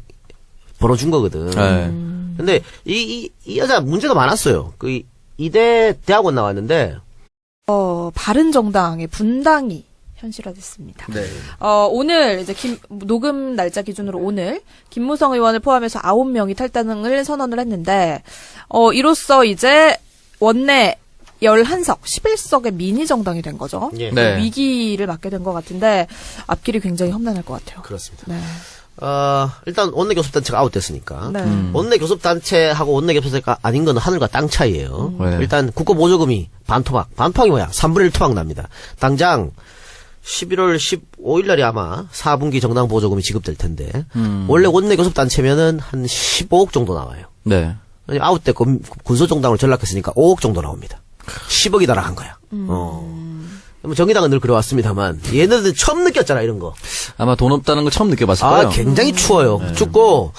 S2: 벌어준 거거든.
S3: 네.
S2: 근데 이 여자 문제도 많았어요. 그 이대 대학원 나왔는데
S1: 바른정당의 분당이 현실화됐습니다.
S2: 네.
S1: 오늘 이제 녹음 날짜 기준으로 오늘 김무성 의원을 포함해서 9명이 탈당을 선언을 했는데 이로써 이제 원내 11석, 11석의 미니 정당이 된 거죠.
S2: 예.
S3: 네.
S1: 위기를 맞게 된 것 같은데 앞길이 굉장히 험난할 것 같아요.
S2: 그렇습니다.
S1: 네.
S2: 일단 원내 교섭단체가 아웃됐으니까.
S1: 네.
S2: 원내 교섭단체하고 원내 교섭단체가 아닌 건 하늘과 땅 차이예요.
S3: 네.
S2: 일단 국고보조금이 반토막이 뭐야? 3분의 1 토막 납니다. 당장 11월 15일 날이 아마 4분기 정당 보조금이 지급될 텐데 원래 원내 교섭단체면은 한 15억 정도 나와요.
S3: 네.
S2: 아웃됐고 군소정당으로 전락했으니까 5억 정도 나옵니다. 10억이 날아간 거야. 뭐 정의당은 늘 그래왔습니다만 얘네들 처음 느꼈잖아 이런 거.
S3: 아마 돈 없다는 걸 처음 느껴봤을 거예요.
S2: 굉장히 추워요. 춥고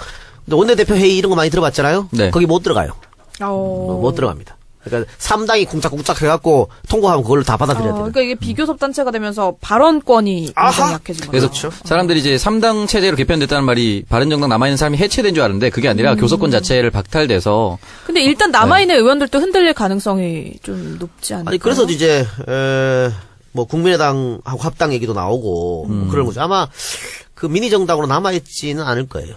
S2: 근데 원내대표 회의 이런 거 많이 들어봤잖아요.
S3: 네.
S2: 거기 못 들어가요. 못 들어갑니다. 그러니까 3당이 쿵짝쿵짝 해갖고 통과하면 그걸로 다 받아들여야 돼요.
S1: 그러니까 이게 비교섭 단체가 되면서 발언권이 굉장히 약해진 거죠.
S3: 그래서 사람들이 이제 3당 체제로 개편됐다는 말이 바른정당 남아있는 사람이 해체된 줄 알았는데 그게 아니라 교섭권 자체를 박탈돼서.
S1: 근데 일단 남아있는 의원들도 흔들릴 가능성이 좀 높지 않을까요?
S2: 아니 그래서 이제 뭐 국민의당하고 합당 얘기도 나오고 뭐 그런 거죠. 아마 그 미니 정당으로 남아있지는 않을 거예요.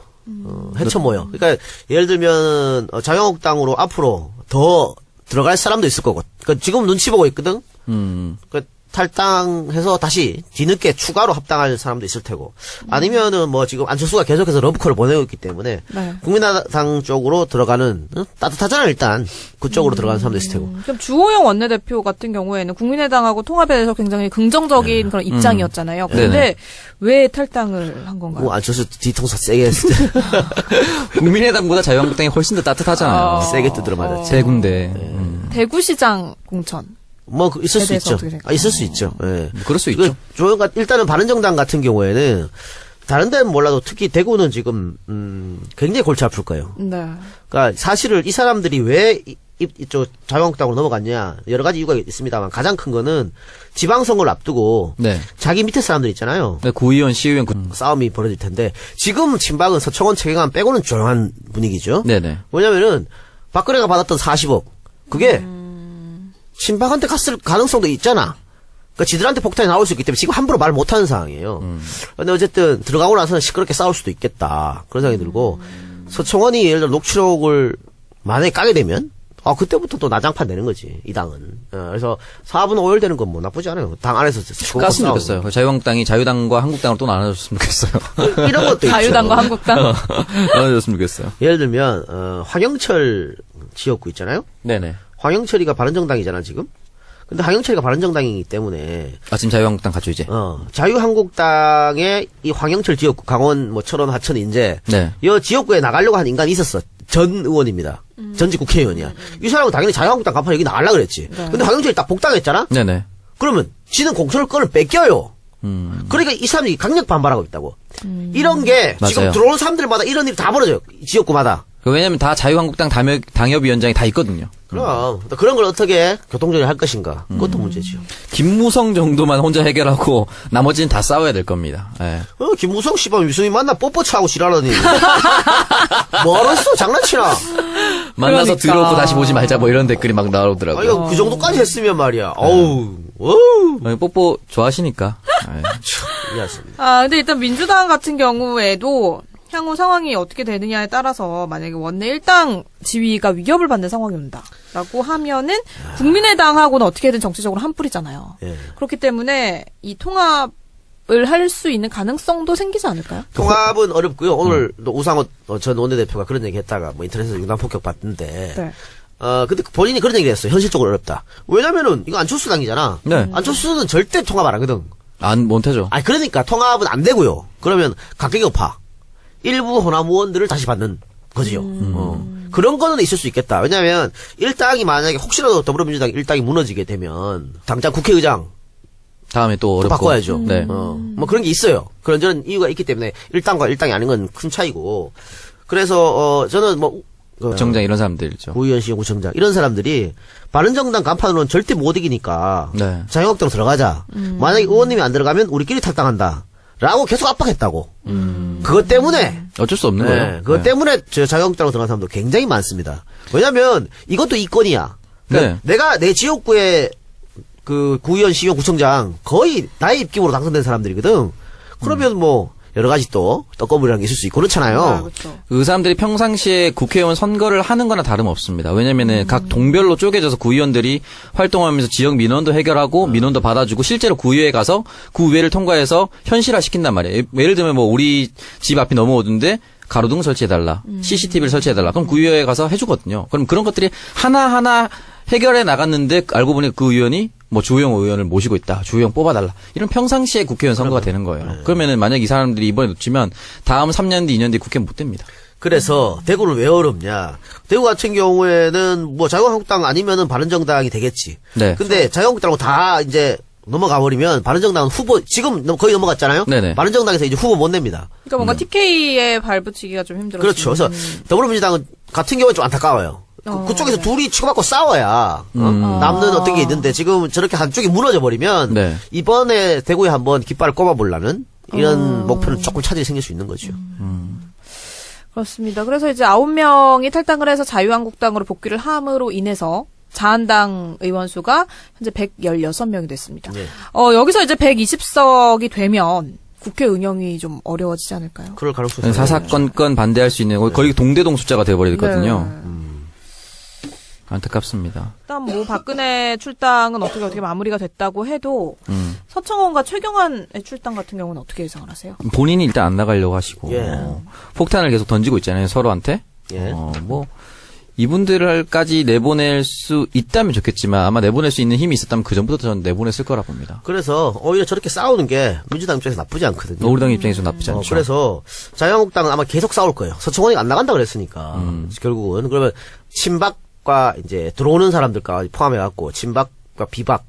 S2: 해쳐 모여. 그러니까 예를 들면 자유한국당으로 앞으로 더 들어갈 사람도 있을 거고. 그러니까 지금 눈치 보고 있거든. 그러니까 탈당해서 다시 뒤늦게 추가로 합당할 사람도 있을 테고. 아니면은 뭐 지금 안철수가 계속해서 러브콜을 보내고 있기 때문에
S1: 네.
S2: 국민의당 쪽으로 들어가는 따뜻하잖아 일단 그쪽으로 들어가는 사람도 있을 테고.
S1: 그럼 주호영 원내대표 같은 경우에는 국민의당하고 통합에 대해서 굉장히 긍정적인 그런 입장이었잖아요. 그런데
S3: 네네.
S1: 왜 탈당을 한 건가요?
S2: 뭐 안철수 뒤통수 세게 했을 때
S3: 국민의당보다 자유한국당이 훨씬 더 따뜻하잖아요.
S2: 세게 두드려 맞았지.
S3: 세 군데.
S1: 대구시장 공천.
S2: 뭐 있을 수
S1: 대해서
S2: 있죠.
S1: 어떻게 생각해요?
S2: 있을 수 있죠. 예.
S3: 그럴 수 있죠.
S2: 조영가 일단은 바른정당 같은 경우에는 다른 데는 몰라도 특히 대구는 지금 굉장히 골치 아플 거예요.
S1: 네.
S2: 그러니까 사실을 이 사람들이 왜 이쪽 자유한국당으로 넘어갔냐 여러 가지 이유가 있습니다만 가장 큰 거는 지방선거를 앞두고
S3: 네.
S2: 자기 밑에 사람들 있잖아요.
S3: 네, 구의원, 시의원,
S2: 싸움이 벌어질 텐데 지금 친박은 서청원 최경환 빼고는 조용한 분위기죠.
S3: 네네.
S2: 왜냐면은 박근혜가 받았던 40억 그게 친박한테 갔을 가능성도 있잖아. 그러니까 지들한테 폭탄이 나올 수 있기 때문에 지금 함부로 말 못하는 상황이에요. 근데 어쨌든 들어가고 나서는 시끄럽게 싸울 수도 있겠다 그런 생각이 들고 서청원이 예를 들어 녹취록을 만약에 까게 되면 그때부터 또 나장판 되는 거지 이 당은. 그래서 4분 5일 되는 건 뭐 나쁘지 않아요. 당 안에서
S3: 깠으면 좋겠어요. 자유한국당이 자유당과 한국당으로 또 나눠줬으면 좋겠어요.
S2: 이런 것도 있죠.
S1: 자유당과 한국당.
S3: 나눠줬으면 좋겠어요.
S2: 예를 들면 황영철 지역구 있잖아요.
S3: 네네.
S2: 황영철이가 바른정당이잖아 지금. 근데 황영철이가 바른정당이기 때문에
S3: 지금 자유한국당 갔죠 이제.
S2: 자유한국당의 이 황영철 지역구 강원 뭐 철원 하천 인제
S3: 네.
S2: 이 지역구에 나가려고 한 인간이 있었어. 전 의원입니다. 전직 국회의원이야. 이 사람은 당연히 자유한국당 간판 여기 나가려고 그랬지. 근데 황영철이 딱 복당했잖아.
S3: 네네.
S2: 그러면 지는 공천권을 뺏겨요. 그러니까 이 사람이 강력 반발하고 있다고. 이런 게
S3: 맞아요.
S2: 지금 들어오는 사람들마다 이런 일이 다 벌어져요. 지역구마다.
S3: 왜냐면 다 자유한국당 당협위원장이 다 있거든요.
S2: 그럼 그런 걸 어떻게 교통정리 할 것인가. 그것도 문제죠.
S3: 김무성 정도만 혼자 해결하고 나머지는 다 싸워야 될 겁니다. 예.
S2: 김무성 씨발 유승민 만나 뽀뽀차하고 지랄하더니 뭐 알았어 장난치나.
S3: 만나서
S1: 그러니까.
S3: 들어오고 다시 보지 말자 뭐 이런 댓글이 막 나오더라고요.
S2: 이거 그 정도까지 했으면 말이야. 어우.
S3: 뽀뽀 좋아하시니까. 예.
S2: 이해했습니다.
S1: 근데 일단 민주당 같은 경우에도 향후 상황이 어떻게 되느냐에 따라서 만약에 원내 1당 지위가 위협을 받는 상황이 온다라고 하면은 국민의당하고는 어떻게든 정치적으로 한 뿌리잖아요.
S2: 예.
S1: 그렇기 때문에 이 통합을 할 수 있는 가능성도 생기지 않을까요?
S2: 통합은 어렵고요. 오늘도 우상호 전 원내대표가 그런 얘기 했다가 뭐 인터넷에서 융단 폭격 받던데.
S1: 네.
S2: 근데 본인이 그런 얘기를 했어요. 현실적으로 어렵다. 왜냐면은 이거 안철수 당이잖아.
S3: 네.
S2: 안철수는 절대 통합 안 하거든.
S3: 못하죠.
S2: 그러니까 통합은 안 되고요. 그러면 각계격파. 일부 호남 의원들을 다시 받는 거지요. 그런 거는 있을 수 있겠다. 왜냐하면 일당이 만약에 혹시라도 더불어민주당 일당이 무너지게 되면 당장 국회의장
S3: 다음에 또 어렵고.
S2: 바꿔야죠.
S3: 네.
S2: 뭐 그런 게 있어요. 그런저런 이유가 있기 때문에 일당과 일당이 아닌 건 큰 차이고. 그래서 저는 뭐
S3: 정장 이런 사람들이죠.
S2: 구의원, 시장, 구청장 이런 사람들이 바른정당 간판으로는 절대 못 이기니까
S3: 네.
S2: 자유한국당 들어가자. 만약에 의원님이 안 들어가면 우리끼리 탈당한다. 라고 계속 압박했다고. 그것 때문에
S3: 어쩔 수 없는
S2: 네,
S3: 거예요.
S2: 그것
S3: 네.
S2: 때문에 저 자유한국당으로 들어간 사람도 굉장히 많습니다. 왜냐면 이것도 이권이야. 그러니까
S3: 네.
S2: 내가 내 지역구에 그 구의원, 시의원, 구청장 거의 나의 입김으로 당선된 사람들이거든. 그러면 뭐 여러 가지 또 떡거물이라는 게 있을 수 있고 그렇잖아요.
S1: 그렇죠.
S3: 그 사람들이 평상시에 국회의원 선거를 하는 거나 다름없습니다. 왜냐면은 각 동별로 쪼개져서 구의원들이 활동하면서 지역 민원도 해결하고 민원도 받아주고 실제로 구의회에 가서 구의회를 통과해서 현실화 시킨단 말이에요. 예를 들면 뭐 우리 집 앞이 너무 어두운데 가로등 설치해달라. CCTV를 설치해달라. 그럼 구의회에 가서 해주거든요. 그럼 그런 것들이 하나하나 해결해 나갔는데 알고 보니 그 의원이 뭐 주호영 의원을 모시고 있다. 주호영 뽑아달라. 이런 평상시에 국회의원 선거가 되는 거예요. 그러면은 만약 이 사람들이 이번에 놓치면 다음 3년 뒤, 2년 뒤 국회 못 됩니다.
S2: 그래서 대구는 왜 어렵냐. 대구 같은 경우에는 뭐 자유한국당 아니면은 바른정당이 되겠지.
S3: 네.
S2: 근데 자유한국당으로 다 이제 넘어가 버리면 바른정당은 후보 지금 거의 넘어갔잖아요.
S3: 네네.
S2: 바른정당에서 이제 후보 못 냅니다.
S1: 그러니까 뭔가 TK에 발붙이기가 좀 힘들어요.
S2: 그렇죠. 그래서 더불어민주당은 같은 경우에 좀 안타까워요. 그쪽에서 둘이 치고받고 싸워야 남는 어떤 게 있는데 지금 저렇게 한쪽이 무너져 버리면
S3: 네.
S2: 이번에 대구에 한번 깃발을 꼽아보려는 이런 목표는 조금 차질이 생길 수 있는 거죠.
S1: 그렇습니다. 그래서 이제 9명이 탈당을 해서 자유한국당으로 복귀를 함으로 인해서 자한당 의원 수가 현재 116명이 됐습니다.
S2: 네.
S1: 여기서 이제 120석이 되면 국회 운영이 좀 어려워지지 않을까요?
S2: 그럴 가능성이
S3: 사사건건 반대할 수 있는 거의 동대동 숫자가 되어버리거든요.
S1: 네.
S3: 안타깝습니다.
S1: 일단 뭐 박근혜 출당은 어떻게 마무리가 됐다고 해도 서청원과 최경환의 출당 같은 경우는 어떻게 예상을 하세요?
S3: 본인이 일단 안 나가려고 하시고
S2: 예.
S3: 폭탄을 계속 던지고 있잖아요. 서로한테.
S2: 예.
S3: 뭐 이분들까지 내보낼 수 있다면 좋겠지만 아마 내보낼 수 있는 힘이 있었다면 그 전부터 저는 내보냈을 거라 봅니다.
S2: 그래서 오히려 저렇게 싸우는 게 민주당 입장에서 나쁘지 않거든요.
S3: 노후당 입장에서 나쁘지 않죠.
S2: 그래서 자유한국당은 아마 계속 싸울 거예요. 서청원이 안 나간다 그랬으니까 결국은 그러면 친박과 이제 들어오는 사람들까지 포함해갖고 친박과 비박